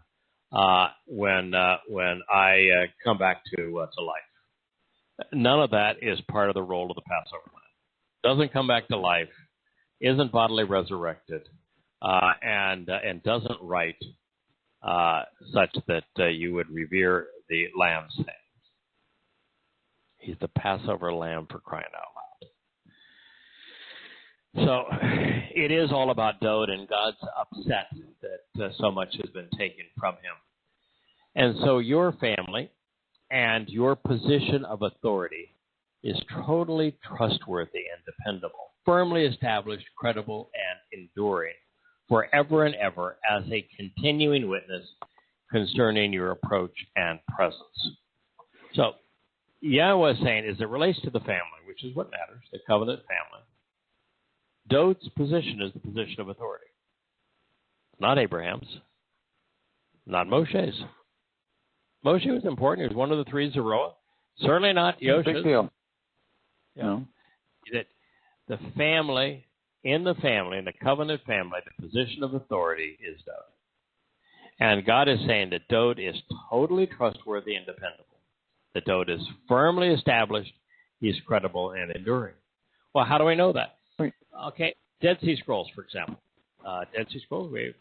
When I come back to life. None of that is part of the role of the Passover lamb. Doesn't come back to life, isn't bodily resurrected, and doesn't write such that you would revere the lamb's name. He's the Passover lamb, for crying out loud. So it is all about Dode, and God's upset that so much has been taken from him. And so your family and your position of authority is totally trustworthy and dependable, firmly established, credible, and enduring forever and ever as a continuing witness concerning your approach and presence. So Yahweh is saying, as it relates to the family, which is what matters, the covenant family, Dode's position is the position of authority. Not Abraham's. Not Moshe's. Moshe was important. He was one of the three Zeroah. Certainly not Yosha's. Big deal. No. That the family, in the covenant family, the position of authority is Dode. And God is saying that Dode is totally trustworthy and dependable. That Dode is firmly established. He's credible and enduring. Well, how do we know that? Okay, Dead Sea Scrolls, for example. Dead Sea Scrolls, we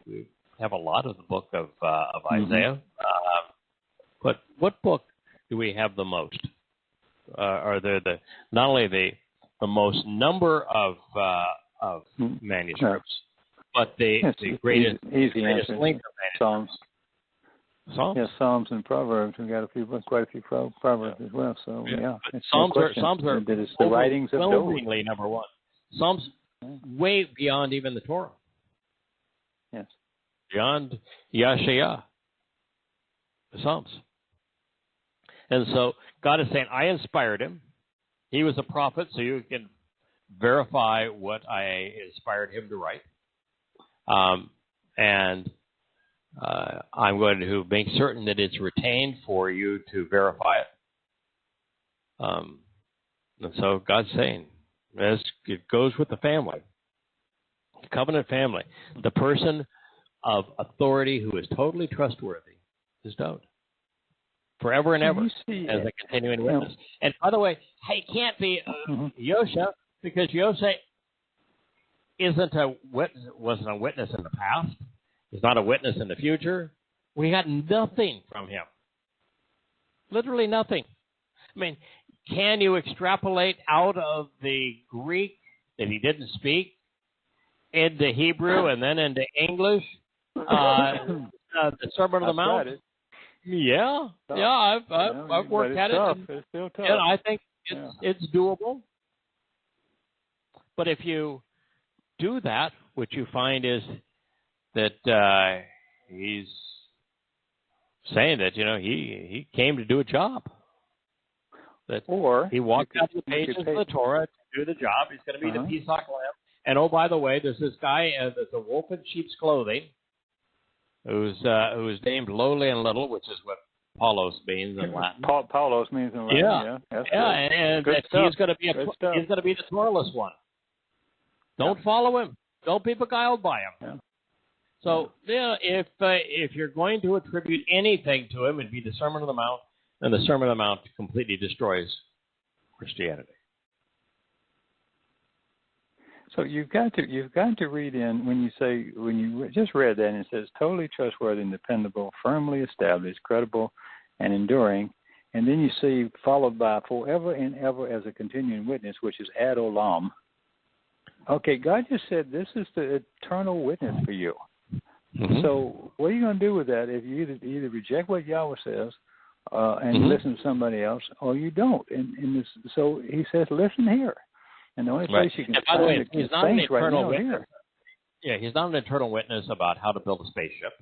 have a lot of the book of Isaiah. But what book do we have the most? Are there not only the most number of manuscripts, but the greatest length of manuscripts? Psalms. Yes, Psalms and Proverbs. We got quite a few Proverbs as well. So it's Psalms no are that it's the writings of David. Number one. Psalms way beyond even the Torah. Yes. Beyond Yahshua. The Psalms. And so God is saying, I inspired him. He was a prophet, so you can verify what I inspired him to write. And I'm going to make certain that it's retained for you to verify it. And so God's saying, as it goes with the family, the covenant family, the person of authority who is totally trustworthy is Dowd. Forever and ever, as a continuing witness. And by the way, it can't be Yosha, because Yosha wasn't a witness in the past. He's not a witness in the future. We got nothing from him. Literally nothing. I mean, can you extrapolate out of the Greek that he didn't speak into Hebrew and then into English? The Sermon on the Mount? Yeah, I've worked at it. It's still tough. And I think it's doable. But if you do that, what you find is that he's saying that he came to do a job. That he walked out the pages of the Torah to do the job. He's going to be the Pesach lamb. And oh, by the way, there's this guy that's a wolf in sheep's clothing, who's named Lowly and Little, which is what Paulos means in Latin. Paulos means in Latin. And that he's going to be the Toraless one. Don't follow him. Don't be beguiled by him. Yeah. So if you're going to attribute anything to him, it'd be the Sermon on the Mount, and the Sermon on the Mount completely destroys Christianity. So you've got to read in when you just read that, and it says totally trustworthy and dependable, firmly established, credible, and enduring, and then you see followed by forever and ever as a continuing witness, which is ad olam. Okay, God just said this is the eternal witness for you. Mm-hmm. So what are you going to do with that if you either reject what Yahweh says and listen to somebody else, or you don't? So he says, listen here. And the only place you can find he's not an eternal witness. Here. Yeah, he's not an eternal witness about how to build a spaceship.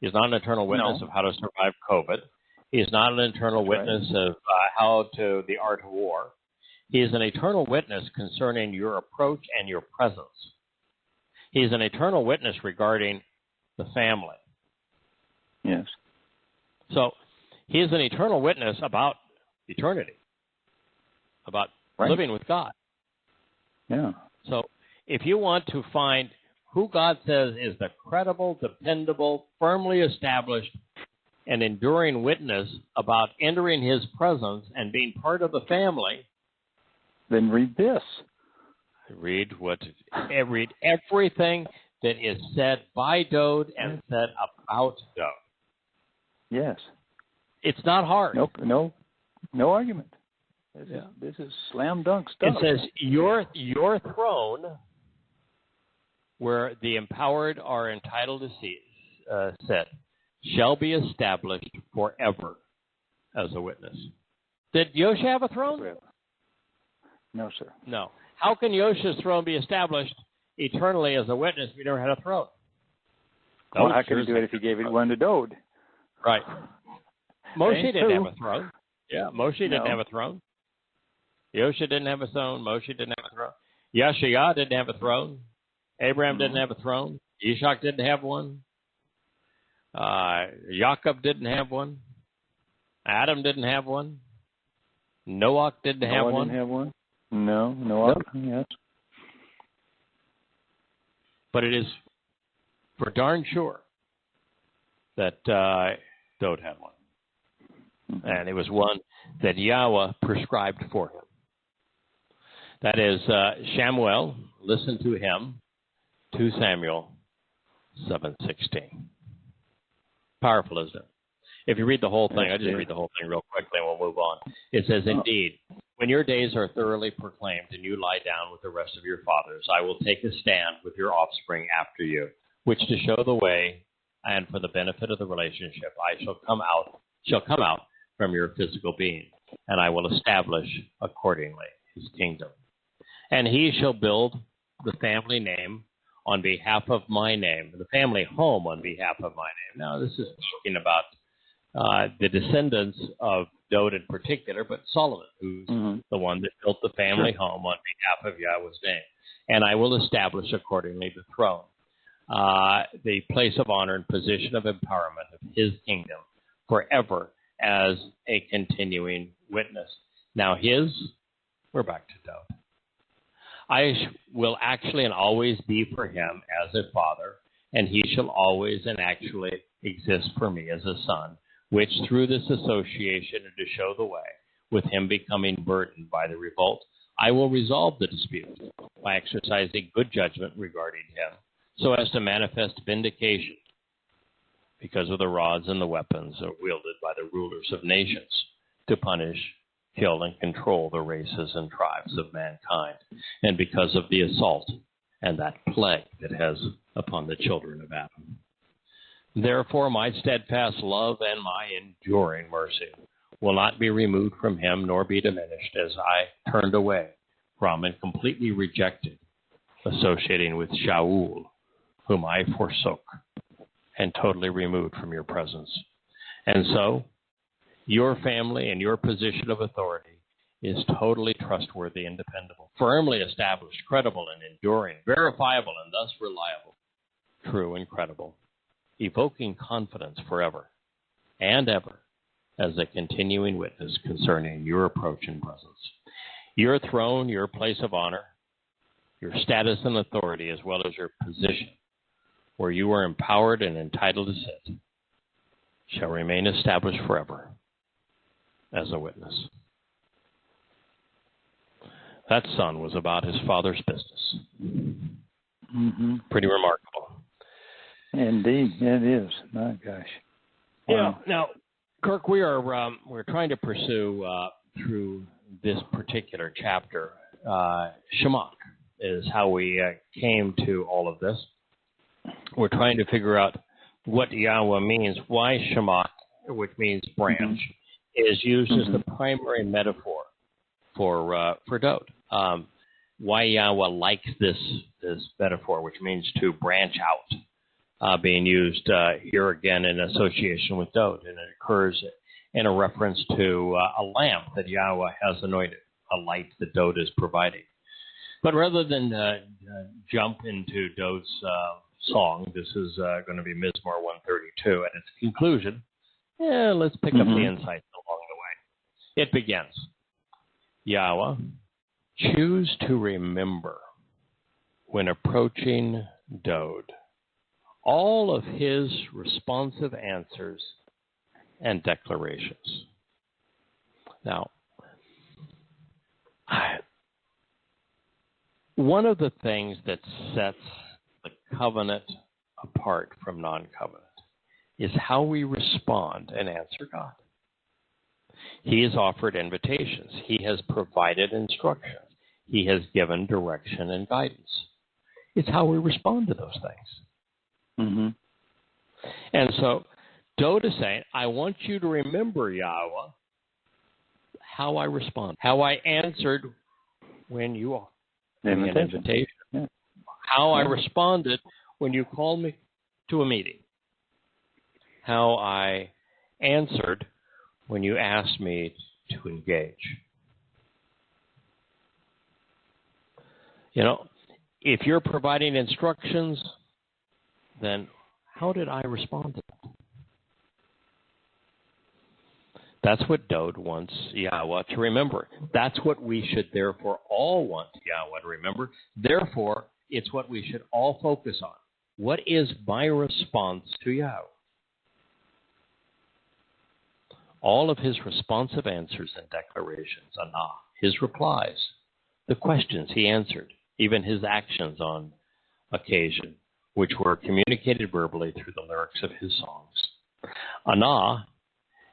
He's not an eternal witness of how to survive COVID. He's not an eternal witness of the art of war. He is an eternal witness concerning your approach and your presence. He's an eternal witness regarding the family. Yes. So he is an eternal witness about eternity, about living with God. Yeah. So if you want to find who God says is the credible, dependable, firmly established, and enduring witness about entering his presence and being part of the family, then read this. Read everything that is said by Dowd and said about Dowd. Yes. It's not hard. Nope. No argument. This is slam dunk stuff. It says, your throne, where the empowered are entitled to sit, shall be established forever as a witness. Did Yosha have a throne? Forever. No, sir. No. How can Yosha's throne be established eternally as a witness if he never had a throne? Well, how could he do it if he gave it one to Dowd? Right. Moshe didn't have a throne. Yeah, Moshe didn't have a throne. Yosha didn't have a throne. Moshe didn't have a throne. Yahshua didn't have a throne. Abraham didn't have a throne. Ishak didn't have one. Jacob didn't have one. Adam didn't have one. Noah didn't have one. Didn't have one. No, Noah. Yes. But it is for darn sure that Dowd had one. Mm-hmm. And it was one that Yahweh prescribed for him. That is Shamuel, listen to him, 2 Samuel 7:16. Powerful, isn't it? If you read the whole thing, I just read the whole thing real quickly and we'll move on. It says, indeed, when your days are thoroughly proclaimed and you lie down with the rest of your fathers, I will take a stand with your offspring after you, which to show the way and for the benefit of the relationship, I shall come out from your physical being, and I will establish accordingly his kingdom. And he shall build the family name on behalf of my name, the family home on behalf of my name. Now, this is talking about the descendants of Dowd in particular, but Solomon, who's the one that built the family home on behalf of Yahweh's name. And I will establish accordingly the throne, the place of honor and position of empowerment of his kingdom forever as a continuing witness. Now we're back to Dowd. I will actually and always be for him as a father, and he shall always and actually exist for me as a son, which through this association and to show the way, with him becoming burdened by the revolt, I will resolve the dispute by exercising good judgment regarding him, so as to manifest vindication because of the rods and the weapons wielded by the rulers of nations to punish, kill, and control the races and tribes of mankind, and because of the assault and that plague that has upon the children of Adam. Therefore, my steadfast love and my enduring mercy will not be removed from him nor be diminished as I turned away from and completely rejected associating with Shaul, whom I forsook and totally removed from your presence. And so, your family and your position of authority is totally trustworthy and dependable, firmly established, credible and enduring, verifiable and thus reliable, true and credible, evoking confidence forever and ever as a continuing witness concerning your approach and presence. Your throne, your place of honor, your status and authority, as well as your position, where you are empowered and entitled to sit, shall remain established forever as a witness. That son was about his father's business. Pretty remarkable. Indeed, it is. My gosh. Yeah. Now, Kirk, we're trying to pursue through this particular chapter. Shemach is how we came to all of this. We're trying to figure out what Yahweh means, why Shemach, which means branch, is used as the primary metaphor for Dowd. Why Yahweh likes this metaphor, which means to branch out, being used here again in association with Dowd, and it occurs in a reference to a lamp that Yahweh has anointed, a light that Dowd is providing. But rather than jump into Dowd's song, this is going to be Mizmor 132. At its conclusion, let's pick up the insights along the way. It begins, Yahweh, choose to remember when approaching Dowd all of his responsive answers and declarations. Now, one of the things that sets the covenant apart from non-covenant is how we respond and answer God. He has offered invitations. He has provided instructions. He has given direction and guidance. It's how we respond to those things. And so Dowd is saying, I want you to remember, Yahweh, how I respond, how I answered when you offered me an invitation, how I responded when you called me to a meeting, how I answered when you asked me to engage. You know, if you're providing instructions, then how did I respond to that? That's what Dowd wants Yahweh to remember. That's what we should therefore all want Yahweh to remember. Therefore, it's what we should all focus on. What is my response to Yahweh? All of his responsive answers and declarations, Anah, his replies, the questions he answered, even his actions on occasion, which were communicated verbally through the lyrics of his songs. Anah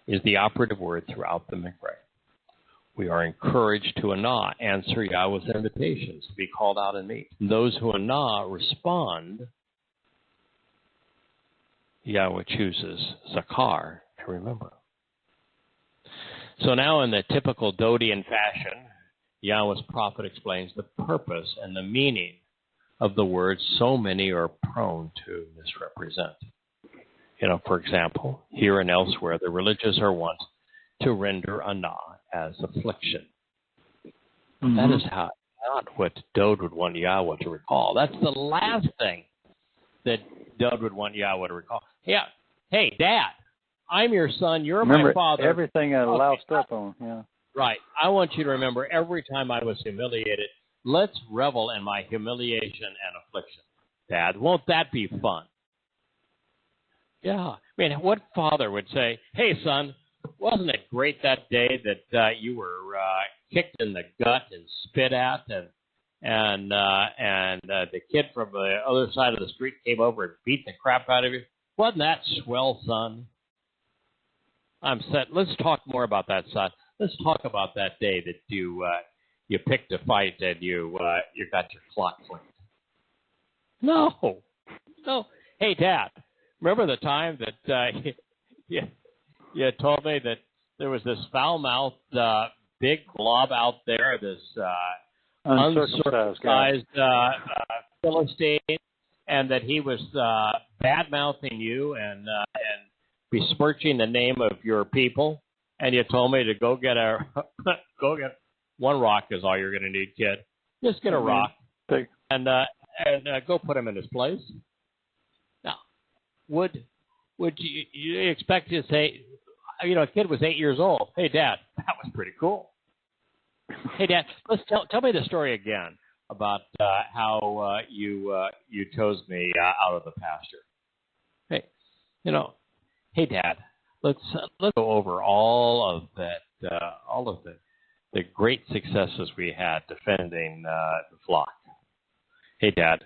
is the operative word throughout the Mikra. We are encouraged to Anah, answer Yahweh's invitations to be called out and meet. Those who Anah respond, Yahweh chooses Zakar to remember. So now in the typical Dodean fashion, Yahweh's prophet explains the purpose and the meaning of the words so many are prone to misrepresent. For example, here and elsewhere, the religious are wont to render anah as affliction. Mm-hmm. That is not what Dode would want Yahweh to recall. That's the last thing that Dode would want Yahweh to recall. Yeah. Hey, Dad, I'm your son. You're remember my father. Everything I loused up on. Yeah. Right. I want you to remember every time I was humiliated. Let's revel in my humiliation and affliction. Dad, won't that be fun? Yeah. I mean, what father would say, hey, son, wasn't it great that day that you were kicked in the gut and spit at, and the kid from the other side of the street came over and beat the crap out of you? Wasn't that swell, son? I'm set. Let's talk more about that, son. Let's talk about that day that you picked a fight and you got your clock flicked. No. Hey, Dad, remember the time that you told me that there was this foul-mouthed big blob out there, this uncircumcised Philistine, and that he was bad-mouthing you and besmirching the name of your people, and you told me to go get one rock is all you're going to need, kid. Just get a rock and go put him in his place. Now, would you expect to say, a kid was 8 years old. Hey, Dad, that was pretty cool. Hey, Dad, let's tell me the story again about how you chose me out of the pasture. Hey, hey, Dad, let's go over all of the great successes we had defending the flock. Hey, Dad,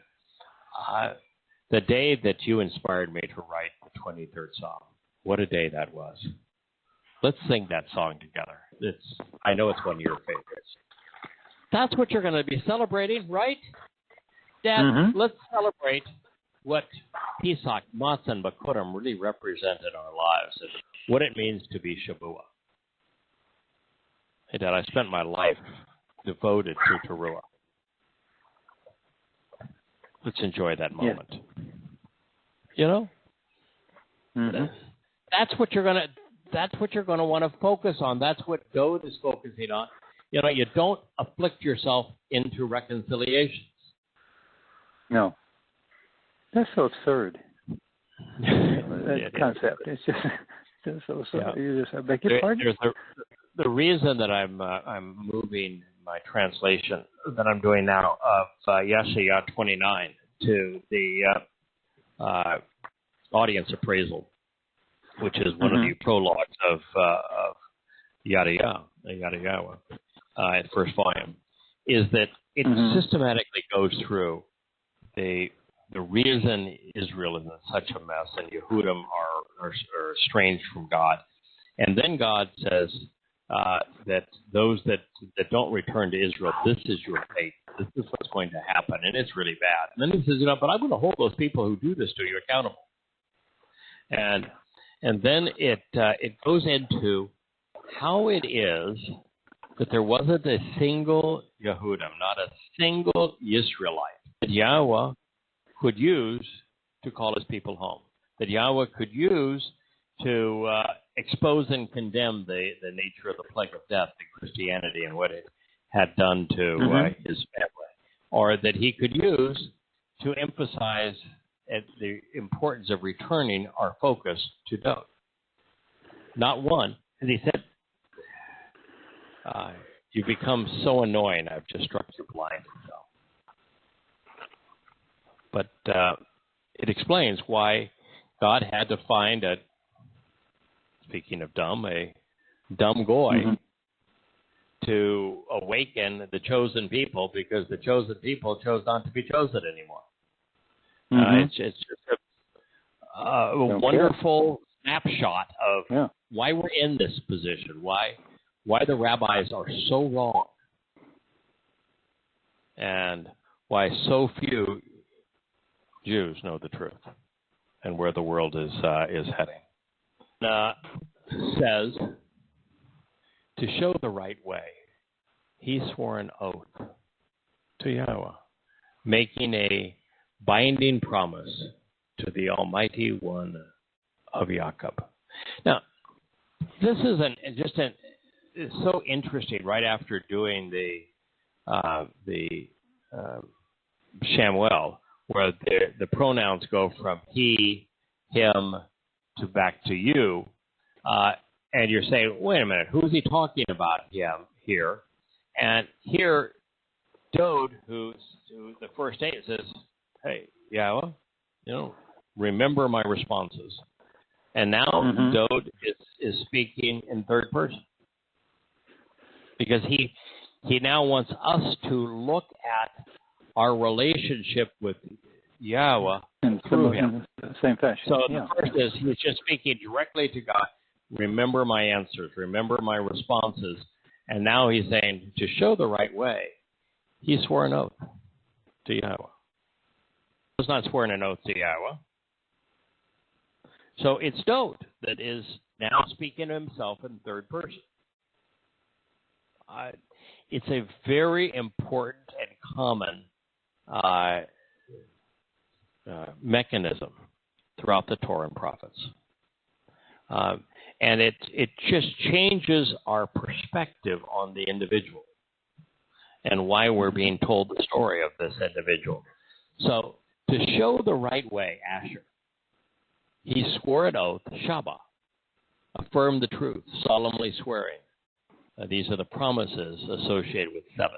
the day that you inspired me to write the 23rd Psalm, what a day that was. Let's sing that song together. I know it's one of your favorites. That's what you're going to be celebrating, right? Dad, let's celebrate what Pesach, Matzah, and Bakurim really represent in our lives and what it means to be Shavuot. Hey, Dad, I spent my life devoted to Teruah. Let's enjoy that moment. Yeah. That's what you're going to want to focus on. That's what Dode is focusing on. You don't afflict yourself into reconciliations. No. That's so absurd. That concept. It's just so absurd. You just beg your pardon? The reason that I'm moving my translation that I'm doing now of Yeshaya 29 to the audience appraisal, which is one of the prologues of Yada Yahweh, first volume, is that it systematically goes through the reason Israel is in such a mess and Yehudim are estranged from God. And then God says that those that don't return to Israel, this is your fate. This is what's going to happen, and it's really bad. And then he says, but I'm going to hold those people who do this to you accountable. And then it goes into how it is that there wasn't a single Yehudim, not a single Israelite, that Yahweh could use to call his people home, that Yahweh could use to expose and condemn the nature of the plague of death in Christianity and what it had done to his family, or that he could use to emphasize the importance of returning our focus to Dode. Not one, as he said, you've become so annoying, I've just struck you blind. But it explains why God had to find speaking of dumb, a dumb goy to awaken the chosen people, because the chosen people chose not to be chosen anymore. It's just a wonderful snapshot of why we're in this position, why the rabbis are so wrong, and why so few Jews know the truth. and where the world is heading. Says, to show the right way, he swore an oath to Yahweh, making a binding promise to the Almighty One of Jacob. Now, this is it's so interesting. Right after doing the Shamuel, where the pronouns go from he, him, to back to you, and you're saying, wait a minute, who's he talking about him here? And here, Dode, who's the first eight, says, hey, Yahweh, remember my responses. And now Dode is speaking in third person, because he now wants us to look at our relationship with Yahweh through him. In the same fashion. So the first is he's just speaking directly to God. Remember my answers. Remember my responses. And now he's saying, to show the right way, he swore an oath to Yahweh. He was not swearing an oath to Yahweh. So it's Dode that is now speaking to himself in third person. It's a very important and common mechanism throughout the Torah and prophets. And it just changes our perspective on the individual and why we're being told the story of this individual. So to show the right way, Asher, he swore an oath, Shabbat, affirmed the truth, solemnly swearing. These are the promises associated with 7.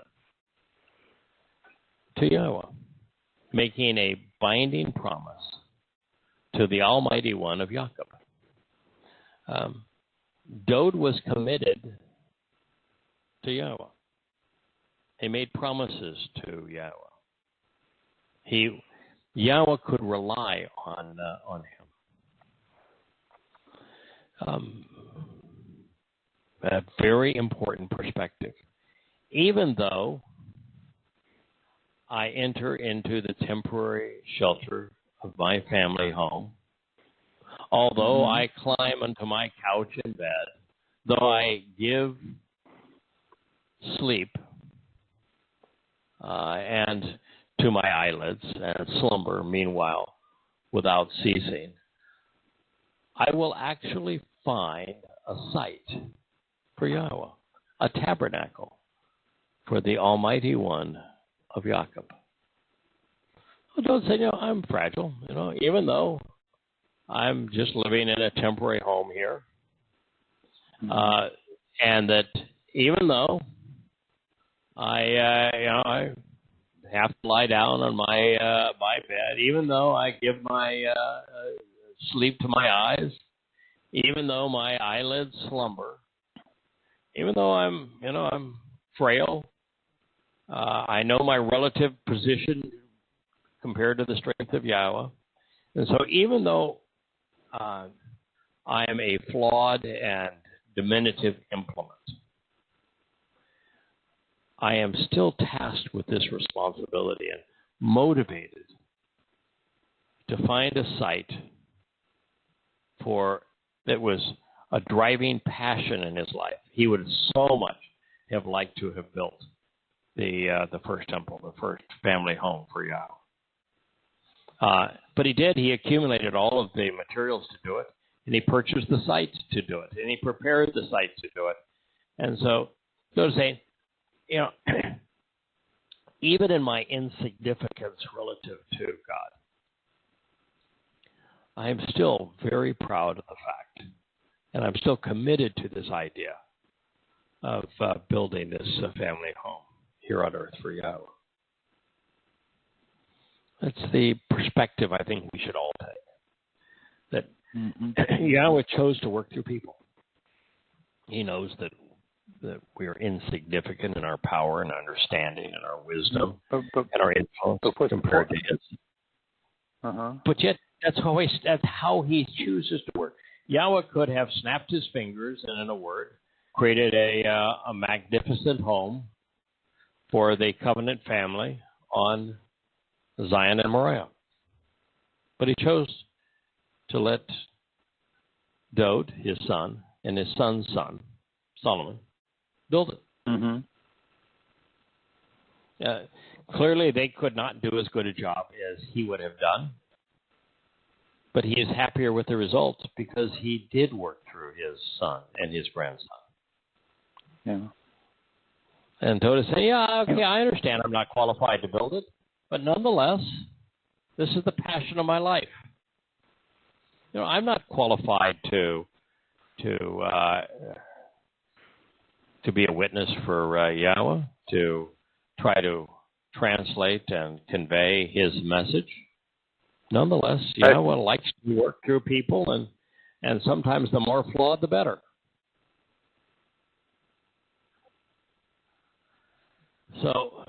To Yahweh, making a binding promise to the Almighty One of Jacob. Dode was committed to Yahweh. He made promises to Yahweh. Yahweh could rely on him. A very important perspective. Even though I enter into the temporary shelter of my family home, although I climb onto my couch in bed, though I give sleep and to my eyelids and slumber, meanwhile, without ceasing, I will actually find a site for Yahweh, a tabernacle for the Almighty One of Jacob. Well, don't say, I'm fragile, even though I'm just living in a temporary home here, and that even though I have to lie down on my bed, even though I give my sleep to my eyes, even though my eyelids slumber, even though I'm frail, I know my relative position compared to the strength of Yahweh, and so even though I am a flawed and diminutive implement, I am still tasked with this responsibility and motivated to find a site that was a driving passion in his life. He would so much have liked to have built the first temple, the first family home for Yahweh. But he did. He accumulated all of the materials to do it, and he purchased the site to do it, and he prepared the site to do it. And so to say, even in my insignificance relative to God, I am still very proud of the fact, and I'm still committed to this idea of building this family home here on earth for Yahweh. That's the perspective I think we should all take. That Yahweh chose to work through people. He knows that we are insignificant in our power and understanding and our wisdom and our influence compared to his. But yet, that's how he chooses to work. Yahweh could have snapped his fingers and, in a word, created a magnificent home for the covenant family on Zion and Moriah. But he chose to let Dode, his son, and his son's son, Solomon, build it. Mm-hmm. Clearly, they could not do as good a job as he would have done, but he is happier with the results because he did work through his son and his grandson. Yeah. And Dode is saying, yeah, okay, I understand I'm not qualified to build it, but nonetheless, this is the passion of my life. You know, I'm not qualified to be a witness for Yahweh, to try to translate and convey his message. Nonetheless, Yahweh likes to work through people, and sometimes the more flawed, the better. So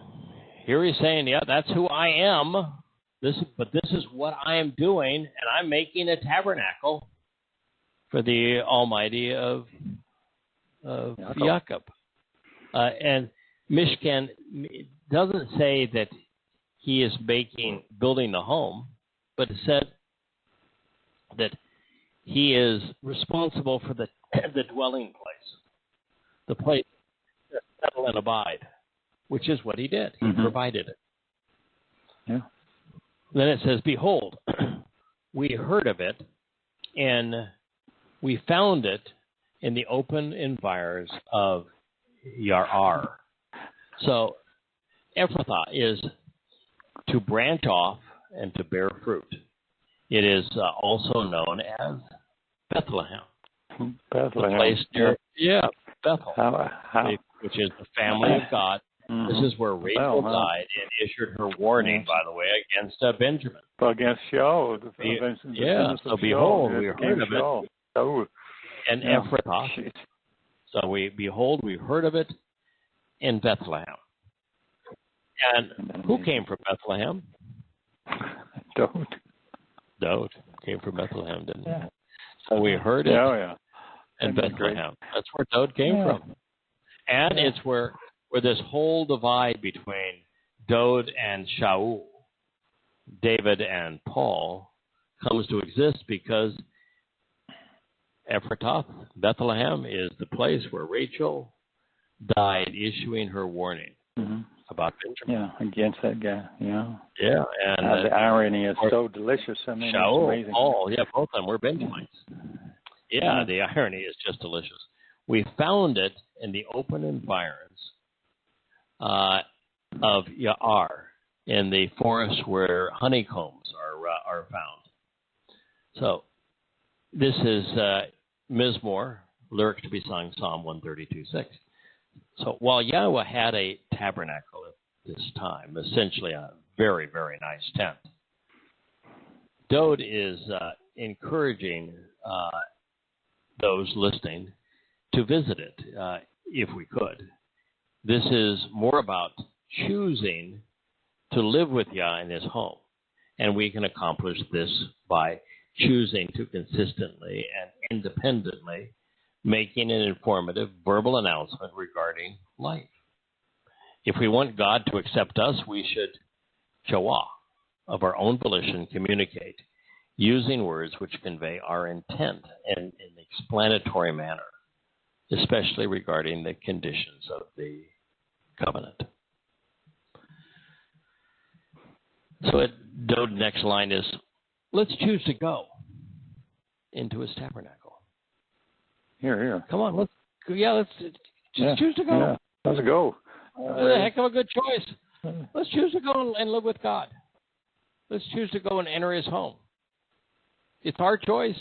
here he's saying, yeah, that's who I am. But this is what I am doing, and I'm making a tabernacle for the Almighty of Jacob. And Mishkan doesn't say that he is building the home, but it said that he is responsible for the dwelling place, the place to settle and abide, which is what he did. He provided it. Yeah. Then it says, behold, we heard of it, and we found it in the open environs of Yair. So Ephrathah is to branch off and to bear fruit. It is also known as Bethlehem. Bethlehem. The place near, Bethel, which is the family of God. This is where Rachel died and issued her warning, by the way, against Benjamin. Against Shaul. So behold, we heard of it. And Ephrathah. So we heard of it in Bethlehem. And who came from Bethlehem? Dode came from Bethlehem, didn't he? So we heard it in Bethlehem. That's where Dode came from. And it's where this whole divide between Dode and Shaul, David and Paul, comes to exist because Ephrathah, Bethlehem, is the place where Rachel died, issuing her warning about Benjamin. Yeah, against that guy. Yeah. Yeah, and the irony is so delicious. I mean, Shaul, it's amazing. Paul, both of them were Benjamites. Yeah, the irony is just delicious. We found it in the open environs of Yair, in the forest where honeycombs are found. So this is Mizmor, lyric to be sung, Psalm 132:6. So while Yahweh had a tabernacle at this time, essentially a very, very nice tent, Dode is encouraging those listening to visit it, if we could. This is more about choosing to live with Yah in his home. And we can accomplish this by choosing to consistently and independently making an informative verbal announcement regarding life. If we want God to accept us, we should Yahowah, of our own volition, communicate using words which convey our intent in an explanatory manner, especially regarding the conditions of the covenant. So Dode next line is, let's choose to go into his tabernacle. Here. Come on, let's choose to go. Yeah. Let's go. That's a heck of a good choice. Let's choose to go and live with God. Let's choose to go and enter his home. It's our choice.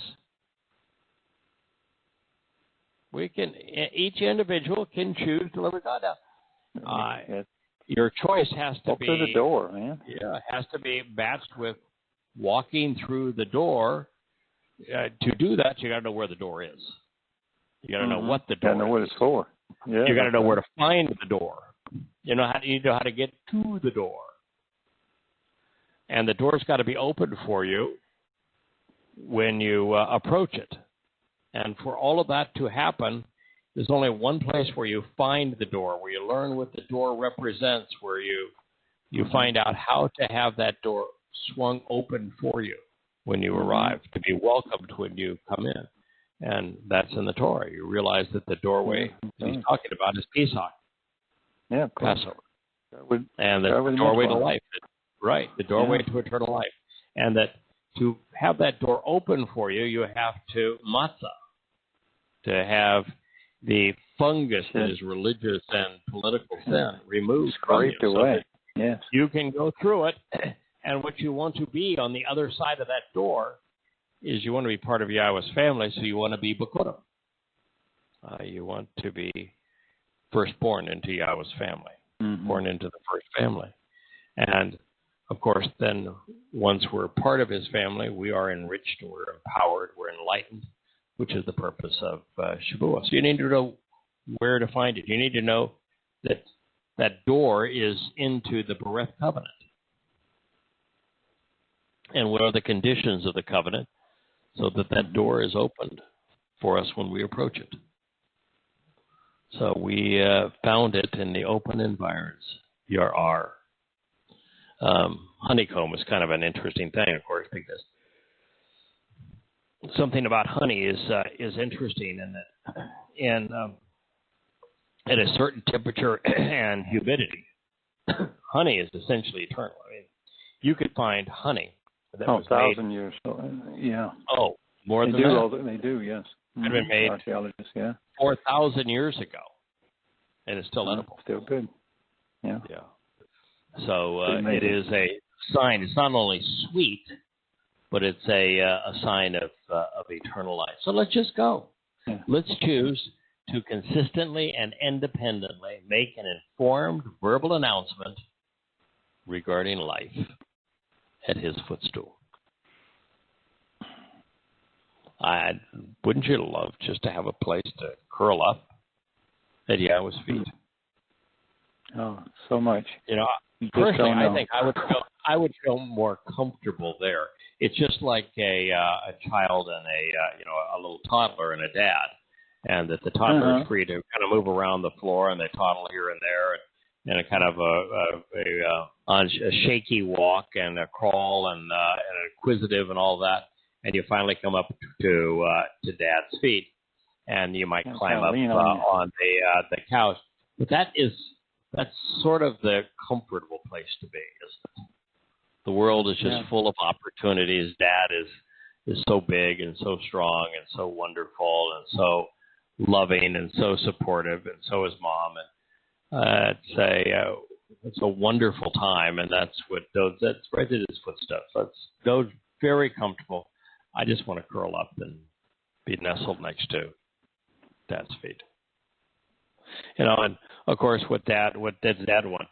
Each individual can choose to live with God. Your choice has to be through the door, man. Yeah, it has to be matched with walking through the door. To do that, you got to know where the door is. You got to know what the door is. You got to know what it's for. Yeah, you got to know where to find the door. You know how to get to the door. And the door's got to be opened for you when you approach it. And for all of that to happen, there's only one place where you find the door, where you learn what the door represents, where you find out how to have that door swung open for you. when you arrive, to be welcomed when you come in. And that's in the Torah. You realize that the doorway that he's talking about is Pesach, Passover. And the doorway to life. Right, the doorway to eternal life. And that to have that door open for you, you have to matzah, to have the fungus that is religious and political sin removed from you. Away. So you can go through it. And what you want to be on the other side of that door is you want to be part of Yahweh's family, so you want to be Bekurim. You want to be firstborn into Yahweh's family, born into the first family. And, of course, then once we're part of his family, we are enriched, we're empowered, we're enlightened, which is the purpose of Shabbat. So you need to know where to find it. You need to know that that door is into the Bereth covenant. And what are the conditions of the covenant so that that door is opened for us when we approach it? So we found it in the open environs, Yar. Honeycomb is kind of an interesting thing, of course, because something about honey is interesting in that at a certain temperature and humidity, honey is essentially eternal. I mean, you could find honey that was 1,000 years. So, Oh, more than that? They do, yes. It had been made 4,000 years ago, and it's still edible. Still good. Yeah. So it is a sign. It's not only sweet, but it's a sign of eternal life. So let's just go. Yeah. Let's choose to consistently and independently make an informed verbal announcement regarding life at his footstool. Wouldn't you love just to have a place to curl up at Yahweh's feet? Oh, so much. You know, personally, I think I would feel more comfortable there. It's just like a child and a little toddler and a dad, and that the toddler is free to kind of move around the floor, and they toddle here and there, and a kind of a shaky walk and a crawl and inquisitive and all that, and you finally come up to Dad's feet, and you might climb up on the couch. But that's sort of the comfortable place to be, isn't it? The world is just full of opportunities. Dad is so big and so strong and so wonderful and so loving and so supportive, and so is Mom. And it's a wonderful time, and that's right at his footsteps. That's very comfortable. I just want to curl up and be nestled next to Dad's feet. You know, and of course, what does Dad want?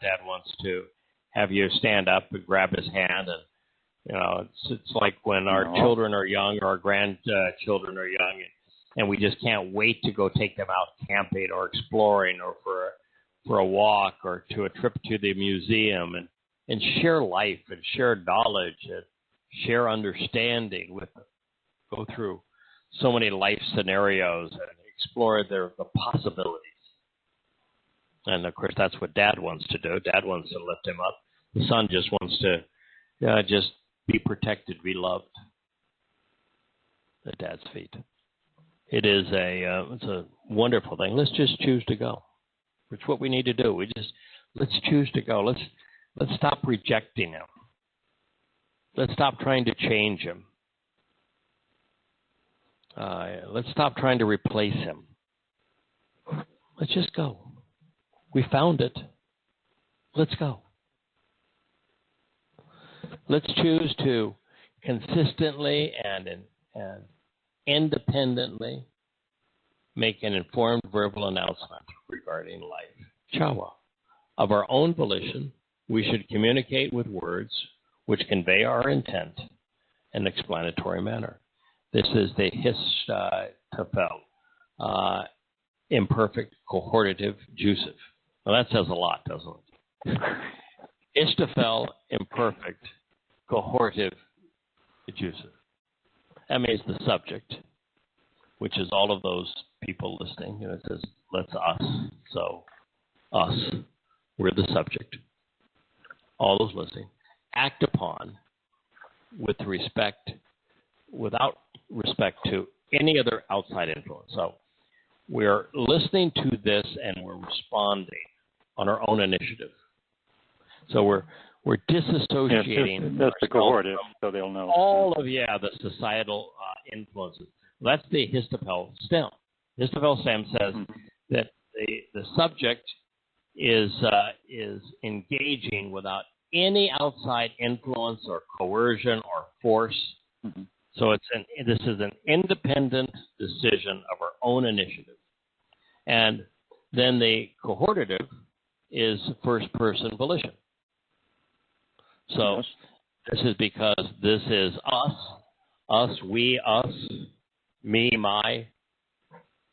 Dad wants to have you stand up and grab his hand, and you know, it's like when our children are young or our grandchildren are young, and we just can't wait to go take them out camping or exploring or for a walk or to a trip to the museum and share life and share knowledge and share understanding with them. Go through so many life scenarios and explore the possibilities. And, of course, that's what Dad wants to do. Dad wants to lift him up. The son just wants to just be protected, be loved at Dad's feet. It's a wonderful thing. Let's just choose to go. It's what we need to do. Let's choose to go. Let's stop rejecting him. Let's stop trying to change him. Let's stop trying to replace him. Let's just go. We found it. Let's go. Let's choose to consistently and independently make an informed verbal announcement regarding life. Yahowah. Of our own volition, we should communicate with words which convey our intent in an explanatory manner. This is the tefel, imperfect, cohortative, jussive. Well, that says a lot, doesn't it? Ishtafel, imperfect, cohortative, jussive. That means the subject, which is all of those people listening. You know, it says, let's us. So, us, we're the subject. All those listening. Act upon with respect without respect to any other outside influence. So we're listening to this and we're responding on our own initiative. So we're disassociating. That's the cohortive, so they'll know. All of the societal influences. That's the histopel stem. Histopel stem says that the subject is engaging without any outside influence or coercion or force. Mm-hmm. So this is an independent decision of our own initiative. And then the cohortative is first-person volition. So yes. This is because this is us, we, us, me, my.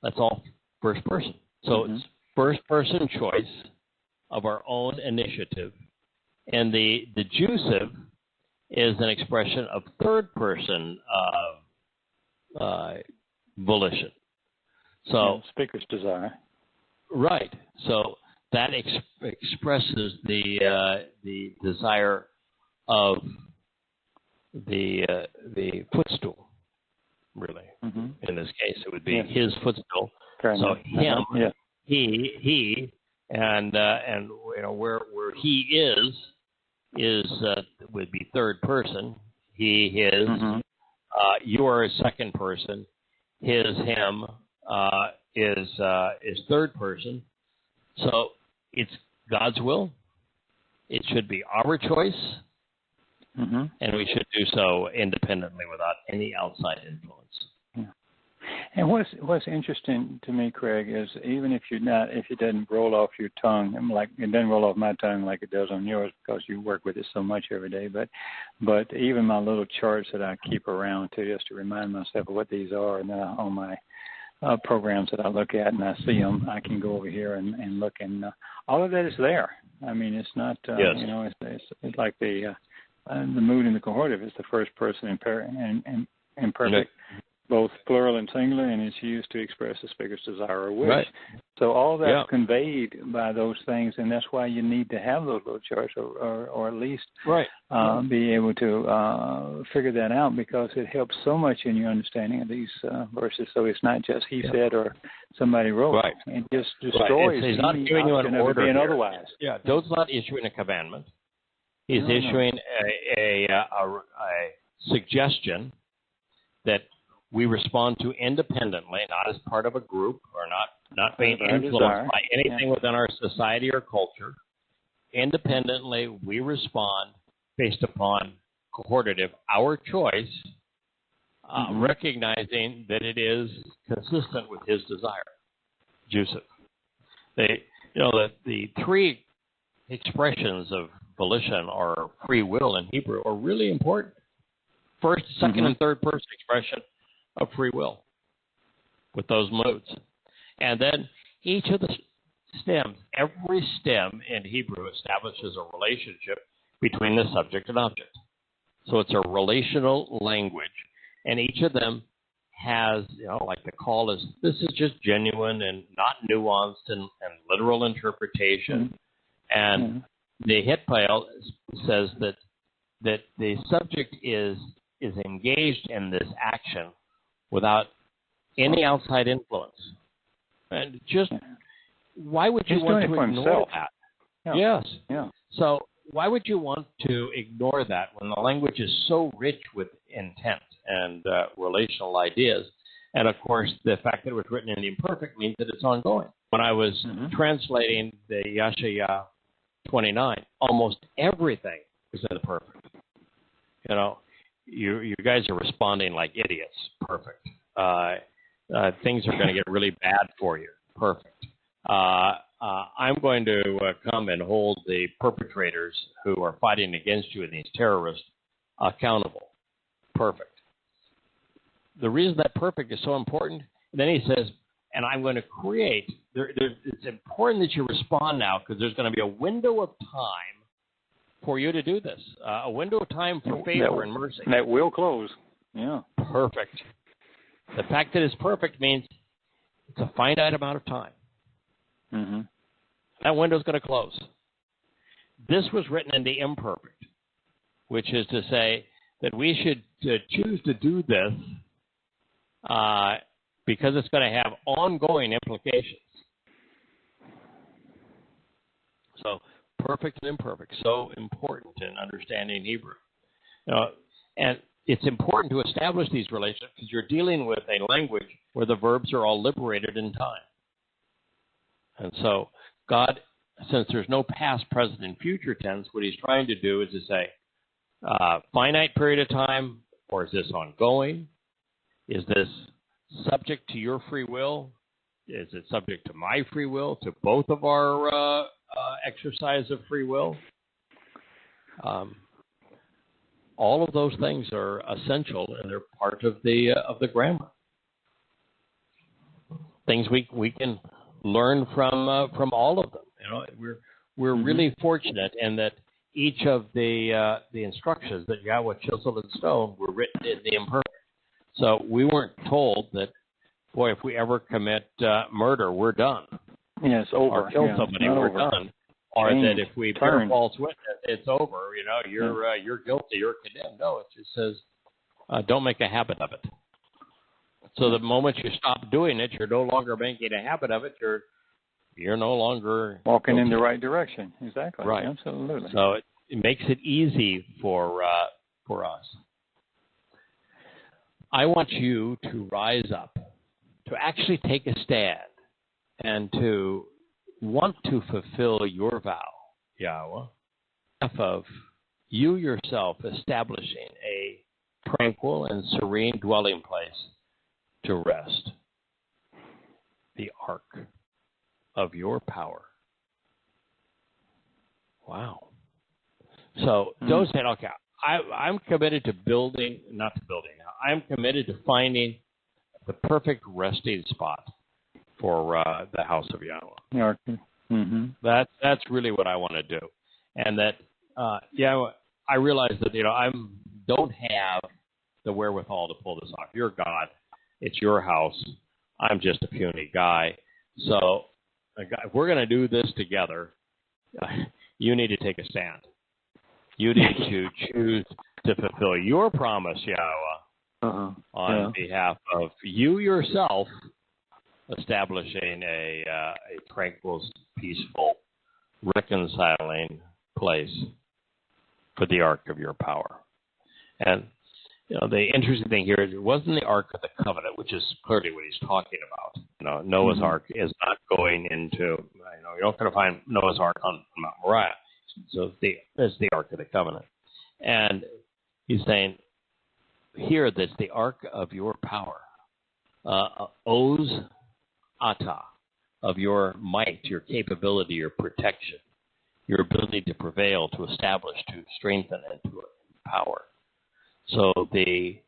That's all first person. So it's first-person choice of our own initiative. And the juicetive is an expression of third-person volition. So speaker's desire. Right. So that expresses the desire of the footstool. Really, in this case, it would be his footstool. So him, he, and where he is would be third person. He, his. You are a second person. His, him is third person. So it's God's will. It should be our choice, and we should do so independently without any outside influence. Yeah. And what's interesting to me, Craig, is even if it doesn't roll off your tongue, like it doesn't roll off my tongue like it does on yours because you work with it so much every day. But even my little charts that I keep around just to remind myself of what these are, and then on my programs that I look at and I see them, I can go over here and look, and all of that is there. I mean, it's not, it's like the mood in the cohortative is the first person imperfect, both plural and singular, and it's used to express the speaker's desire or wish. Right. So all that's conveyed by those things, and that's why you need to have those little charts, or at least be able to figure that out, because it helps so much in your understanding of these verses. So it's not just he said or somebody wrote. Right. It just destroys He's not giving you an order being otherwise. Yeah, God's not issuing a commandment. He's issuing a suggestion that we respond to independently, not as part of a group, or not being influenced by anything within our society or culture. Independently, we respond based upon cohortative, our choice, recognizing that it is consistent with his desire. Joseph. The three expressions of volition or free will in Hebrew are really important. First, second, and third person expression of free will with those moods. And then each of the stems, every stem in Hebrew establishes a relationship between the subject and object. So it's a relational language. And each of them has, like the call is, this is just genuine and not nuanced and literal interpretation. And the hitpail says that the subject is engaged in this action without any outside influence. And just, why would you want to ignore that? Yeah. Yes. Yeah. So why would you want to ignore that when the language is so rich with intent and relational ideas? And, of course, the fact that it was written in the imperfect means that it's ongoing. When I was translating the Yeshaya 29, almost everything was in the perfect. You guys are responding like idiots. Perfect. Things are going to get really bad for you. Perfect. I'm going to come and hold the perpetrators who are fighting against you and these terrorists accountable. Perfect. The reason that perfect is so important, then he says, and I'm going to create, it's important that you respond now, because there's going to be a window of time for you to do this, a window of time for favor and mercy. That will close. Yeah. Perfect. The fact that it's perfect means it's a finite amount of time. That window's going to close. This was written in the imperfect, which is to say that we should choose to do this because it's going to have ongoing implications. So perfect and imperfect, so important in understanding Hebrew. And it's important to establish these relationships because you're dealing with a language where the verbs are all liberated in time. And so God, since there's no past, present, and future tense, what he's trying to do is to say, finite period of time, or is this ongoing? Is this subject to your free will? Is it subject to my free will, to both of our exercise of free will? All of those things are essential, and they're part of the grammar. Things we can learn from all of them. We're really fortunate in that each of the instructions that Yahweh chiseled in stone were written in the imperfect. So we weren't told that, boy, if we ever commit murder, we're done. Yeah, it's over. Or kill somebody, we're done. Or that if we bear false witness, it's over. You're guilty, you're condemned. No, it just says, don't make a habit of it. So the moment you stop doing it, you're no longer making a habit of it. You're no longer walking in the right direction. Exactly. Right. Absolutely. So it makes it easy for us. I want you to rise up, to actually take a stand, and to want to fulfill your vow, Yahweh, of you yourself establishing a tranquil and serene dwelling place to rest, the ark of your power. Wow. So those said, okay, I'm committed to I'm committed to finding the perfect resting spot for the house of Yahweh. Mm-hmm. That's really what I want to do. And that, I realize that, I don't have the wherewithal to pull this off. You're God. It's your house. I'm just a puny guy. So if we're going to do this together, you need to take a stand. You need to choose to fulfill your promise, Yahweh, on behalf of you yourself, establishing a tranquil, peaceful, reconciling place for the ark of your power. And the interesting thing here is it wasn't the Ark of the Covenant, which is clearly what he's talking about. Noah's Ark is not going into, you're not going to find Noah's Ark on Mount Moriah. So it's the Ark of the Covenant. And he's saying here that's the Ark of your power. Oz Ata, of your might, your capability, your protection, your ability to prevail, to establish, to strengthen, and to empower. So the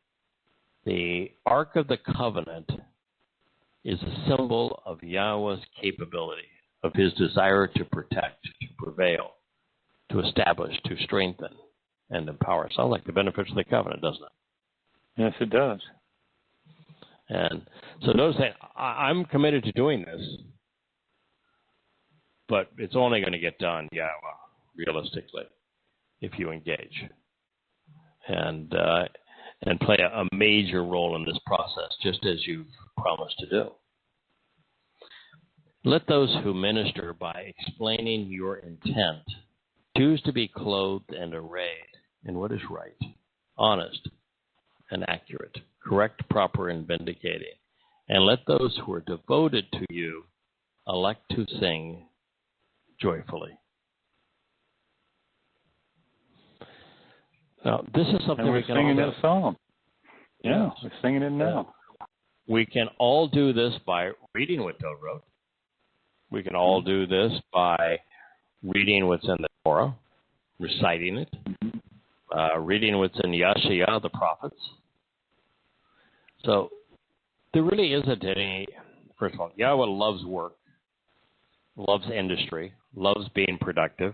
Ark of the Covenant is a symbol of Yahweh's capability, of his desire to protect, to prevail, to establish, to strengthen, and empower. Sounds like the benefits of the covenant, doesn't it? Yes, it does. And so notice that I'm committed to doing this, but it's only going to get done, realistically, if you engage and play a major role in this process, just as you've promised to do. Let those who minister by explaining your intent choose to be clothed and arrayed in what is right, honest, and accurate, correct, proper, and vindicating. And let those who are devoted to you elect to sing joyfully. Now, this is something we can all do. We're singing this song. Yeah, we're singing it now. We can all do this by reading what Todd wrote. We can all do this by reading what's in the Torah, reciting it, reading what's in Yashaya, the prophets. So there really isn't any, first of all, Yahweh loves work, loves industry, loves being productive.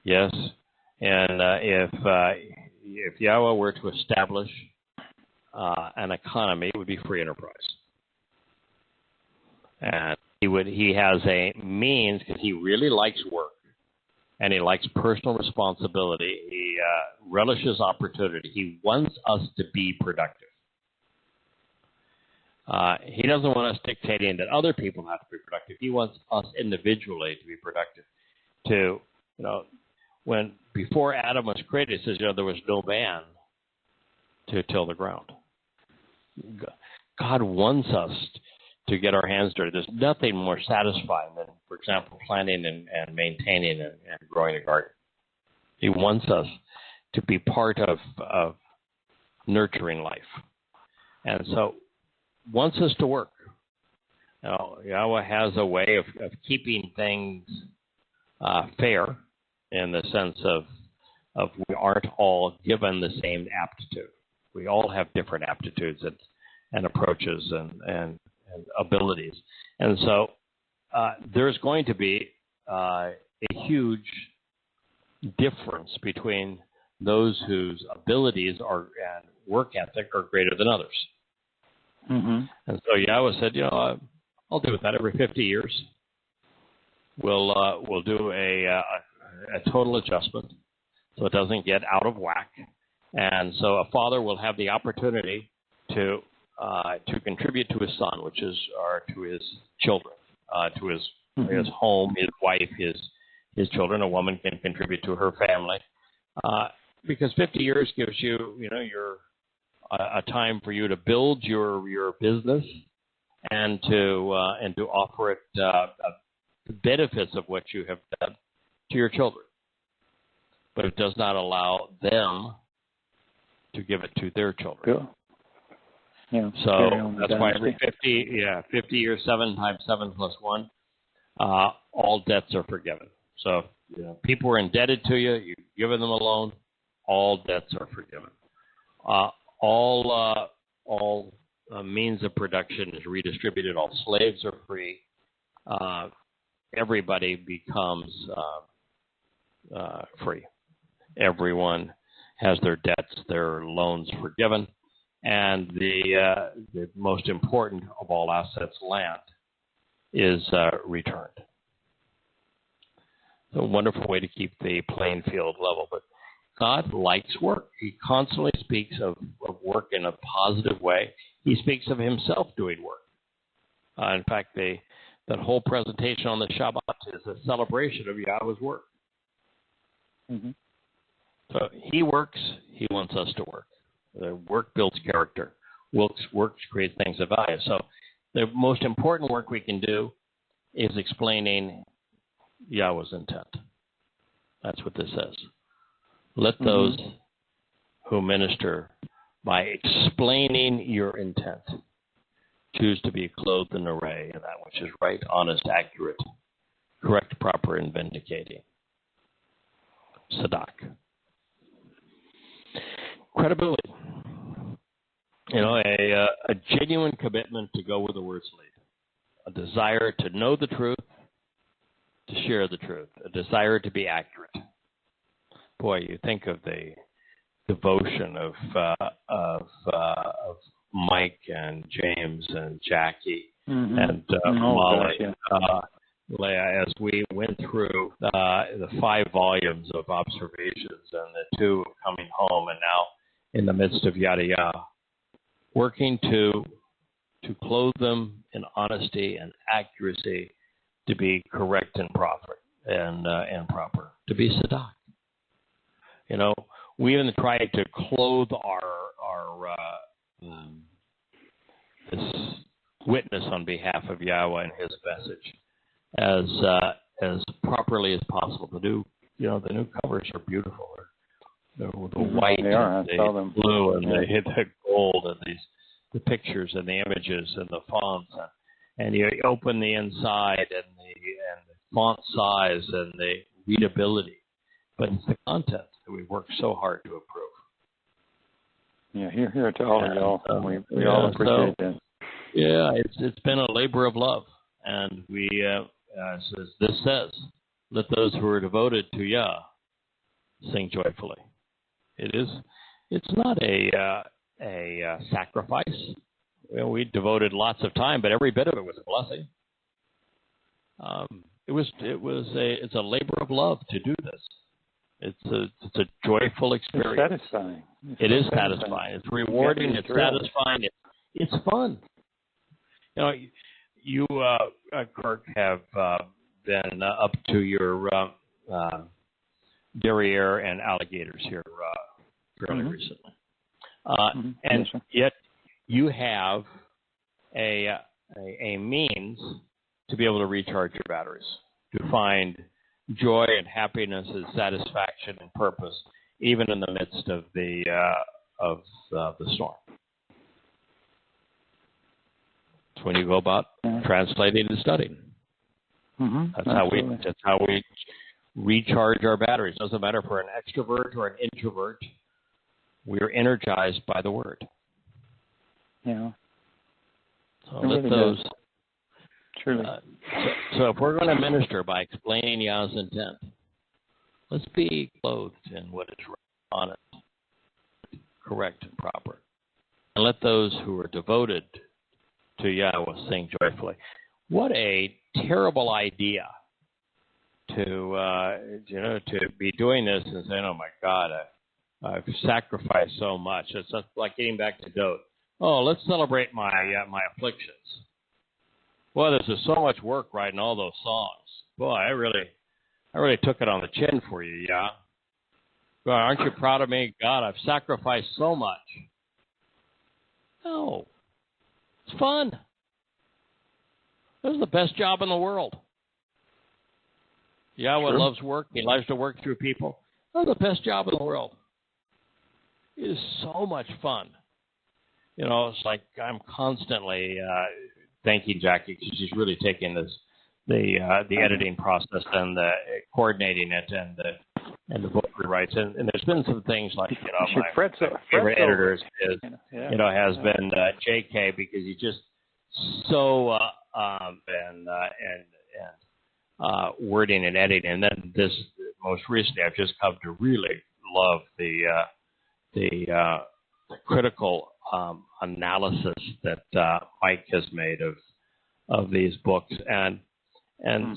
Yes, and if Yahweh were to establish an economy, it would be free enterprise. And he has a means, because he really likes work, and he likes personal responsibility. He relishes opportunity. He wants us to be productive. He doesn't want us dictating that other people have to be productive. He wants us individually to be productive. When before Adam was created, it says, there was no man to till the ground. God wants us to get our hands dirty. There's nothing more satisfying than, for example, planting and maintaining and growing a garden. He wants us to be part of nurturing life. And so wants us to work. Yahweh has a way of keeping things fair in the sense of we aren't all given the same aptitude. We all have different aptitudes and approaches and abilities. And so there's going to be a huge difference between those whose abilities and work ethic are greater than others. Mm-hmm. And so Yahweh said, I'll do that every 50 years. We'll do a total adjustment so it doesn't get out of whack. And so a father will have the opportunity to contribute to his son, which is to his children, to his home, his wife, his children. A woman can contribute to her family, because 50 years gives you a time for you to build your business and to offer it the benefits of what you have done to your children. But it does not allow them to give it to their children. Cool. Yeah, so that's why every 50 years, 7 times 7 plus 1, all debts are forgiven. So people are indebted to you, you've given them a loan, all debts are forgiven. All means of production is redistributed. All slaves are free. Everybody becomes free. Everyone has their debts, their loans forgiven, and the most important of all assets, land, is returned. It's a wonderful way to keep the playing field level. But God likes work. He constantly speaks of work in a positive way. He speaks of himself doing work. In fact, that whole presentation on the Shabbat is a celebration of Yahweh's work. Mm-hmm. So he works. He wants us to work. The work builds character. Work creates things of value. So the most important work we can do is explaining Yahweh's intent. That's what this says. Let those who minister by explaining your intent choose to be clothed in array in that which is right, honest, accurate, correct, proper, and vindicating. Sadak. Credibility. A genuine commitment to go where the words lead. A desire to know the truth, to share the truth. A desire to be accurate. Boy, you think of the devotion of Mike and James and Jackie and Molly. Leah, as we went through the 5 volumes of observations and the 2 coming home, and now in the midst of Yada Yah, working to clothe them in honesty and accuracy, to be correct and proper, to be Sadak. We even tried to clothe our this witness on behalf of Yahweh and his message as properly as possible. The new covers are beautiful. The white and the blue and the gold and the pictures and the images and the fonts, and you open the inside and the font size and the readability, but it's the content that we work so hard to improve. Yeah, here to all of y'all. We all appreciate that. Yeah, it's been a labor of love, and we, as this says, let those who are devoted to Yah sing joyfully. It's not a sacrifice. We devoted lots of time, but every bit of it was a blessing. It's a labor of love to do this. It's a joyful experience. It's satisfying. It is satisfying. It's rewarding. It's satisfying. It's fun. You know, you Kirk, have been up to your derriere and alligators here fairly recently, and yet you have a means to be able to recharge your batteries, to find joy and happiness and satisfaction and purpose, even in the midst of the storm. It's when you go about translating and studying. That's how we recharge our batteries. Doesn't matter if we're an extrovert or an introvert. We are energized by the Word. Yeah. So let those. Truly. So if we're going to minister by explaining Yah's intent, let's be clothed in what is honest, correct, and proper. And let those who are devoted to Yahweh sing joyfully. What a terrible idea to be doing this and saying, "Oh my God, I've sacrificed so much." It's just like getting back to dote. Oh, let's celebrate my afflictions. Boy, this is so much work writing all those songs. Boy, I really took it on the chin for you, Yah. God, aren't you proud of me? God, I've sacrificed so much. No, it's fun. This is the best job in the world. Yahweh loves work. He loves to work through people. This is the best job in the world. It is so much fun. You know, it's like I'm constantly thanking Jackie because she's really taking the editing process and the coordinating it and the book rewrites. And there's been some things like, you know, my favorite editor has been J.K. because he's just so wording and editing. And then this most recently, I've just come to really love the critical analysis that Mike has made of these books, and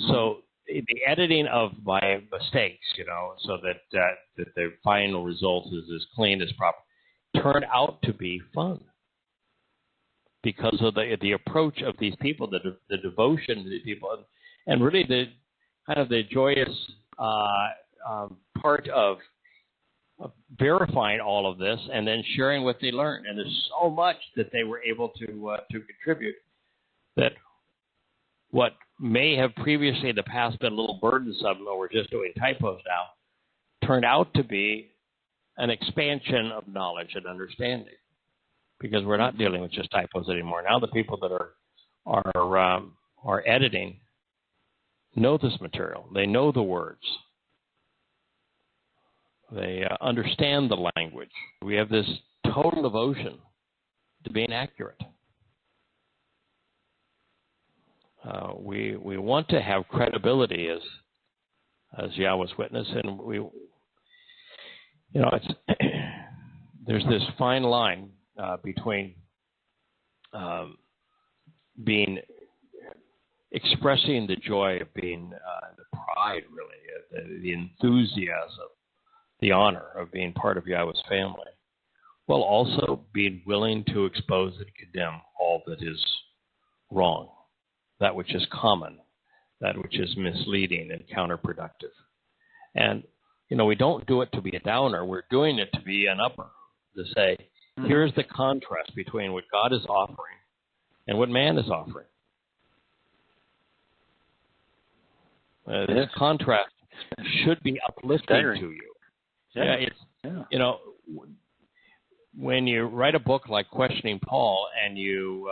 so the editing of my mistakes, you know, so that the final result is as clean as proper, turned out to be fun because of the approach of these people, the devotion to these people, and really the kind of the joyous part of verifying all of this and then sharing what they learned. And there's so much that they were able to contribute that what may have previously in the past been a little burdensome, or we're just doing typos now, turned out to be an expansion of knowledge and understanding, because we're not dealing with just typos anymore. Now the people that are editing know this material. They know the words. They understand the language. We have this total devotion to being accurate. We want to have credibility as Yahweh's witness, and there's this fine line between expressing the joy of being the pride, really, the enthusiasm, the honor of being part of Yahweh's family, while also being willing to expose and condemn all that is wrong, that which is common, that which is misleading and counterproductive. And, you know, we don't do it to be a downer. We're doing it to be an upper, to say, here's the contrast between what God is offering and what man is offering. This contrast should be uplifting to you. You know, when you write a book like Questioning Paul and you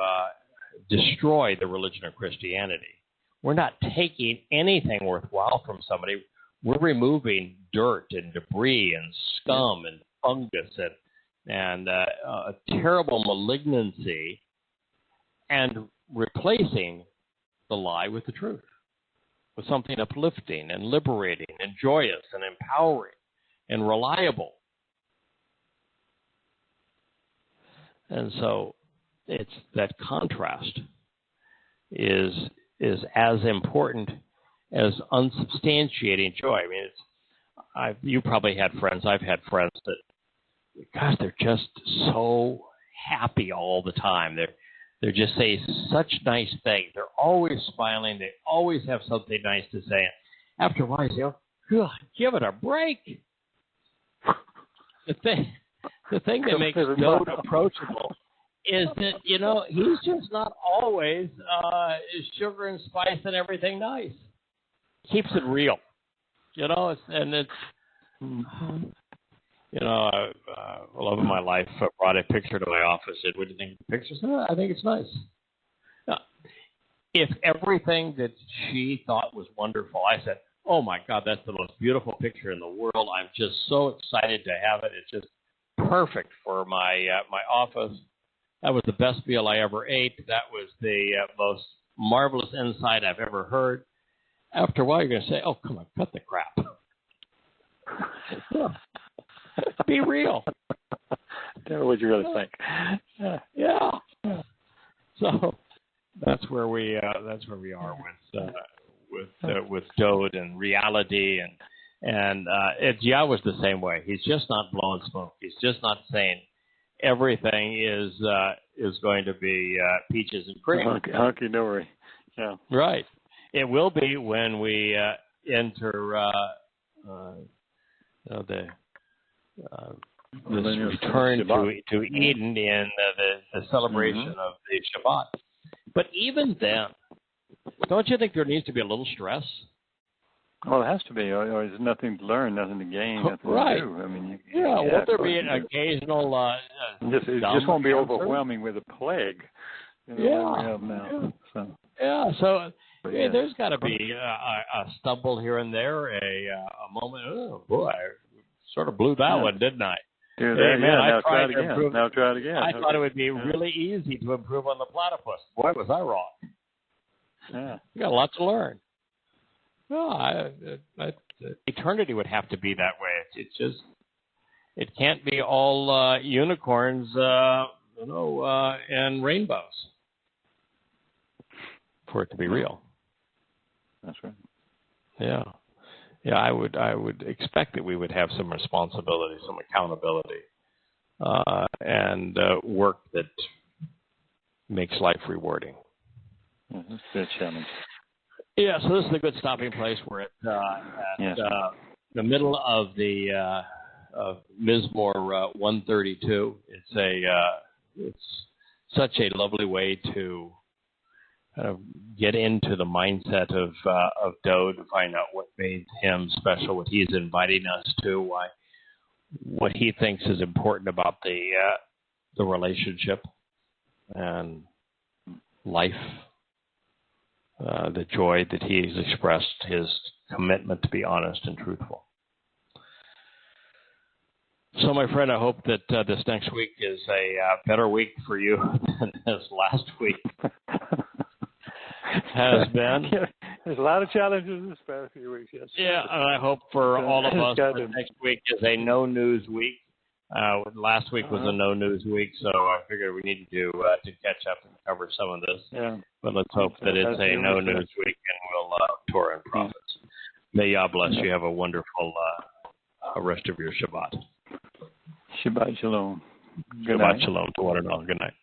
destroy the religion of Christianity, we're not taking anything worthwhile from somebody. We're removing dirt and debris and scum and fungus and a terrible malignancy, and replacing the lie with the truth, with something uplifting and liberating and joyous and empowering and reliable. And so it's that contrast is as important as unsubstantiating joy. I mean, you probably had friends. I've had friends that, gosh, they're just so happy all the time. They're just saying such nice things. They're always smiling. They always have something nice to say. After a while, you say, give it a break. The thing that makes Dode approachable is that, he's just not always sugar and spice and everything nice. Keeps it real, love of my life brought a picture to my office. Said, "What do you think of the picture?" I said, "I think it's nice." If everything that she thought was wonderful, I said, "Oh my God, that's the most beautiful picture in the world. I'm just so excited to have it. It's just perfect for my office. That was the best meal I ever ate. That was the most marvelous insight I've ever heard." After a while, you're going to say, "Oh, come on, cut the crap." Be real. Tell what you really think. Yeah. So that's where we are with Dode and reality and Yahweh's the same way. He's just not blowing smoke. He's just not saying everything is going to be peaches and cream. Hunky dory. Yeah. Right. It will be when we enter this return to Eden in the celebration of the Shabbat. But even then, don't you think there needs to be a little stress? Well, it has to be, or there's nothing to learn, nothing to gain, nothing to do. I mean, will there be an occasional? It just won't be overwhelming with a plague. We have now. So. There's got to be a stumble here and there, a moment. Oh boy, I sort of blew that one, didn't I? Now try it again. Now try it again. I thought it would be really easy to improve on the platypus. Boy, was I wrong. Yeah, you got a lot to learn. Well, eternity would have to be that way. It can't be all unicorns, and rainbows for it to be real. That's right. Yeah. I would expect that we would have some responsibility, some accountability, and work that makes life rewarding. That's a good challenge. Yeah, so this is a good stopping place. We're at the middle of the Mizmor 132. It's such a lovely way to kind of get into the mindset of Dode, to find out what made him special, what he's inviting us to, what he thinks is important about the relationship and life, the joy that he's expressed, his commitment to be honest and truthful. So, my friend, I hope that this next week is a better week for you than this last week has been. There's a lot of challenges this past few weeks, yes. Yeah, and I hope for all of us that next week is a no-news week. Last week was a no-news week, so I figured we needed to catch up and cover some of this. Yeah. But let's hope that it's a no-news week, and we'll Torah and prophets. May Yah bless you. Have a wonderful rest of your Shabbat. Shabbat shalom. Shabbat shalom to one and all. Good night.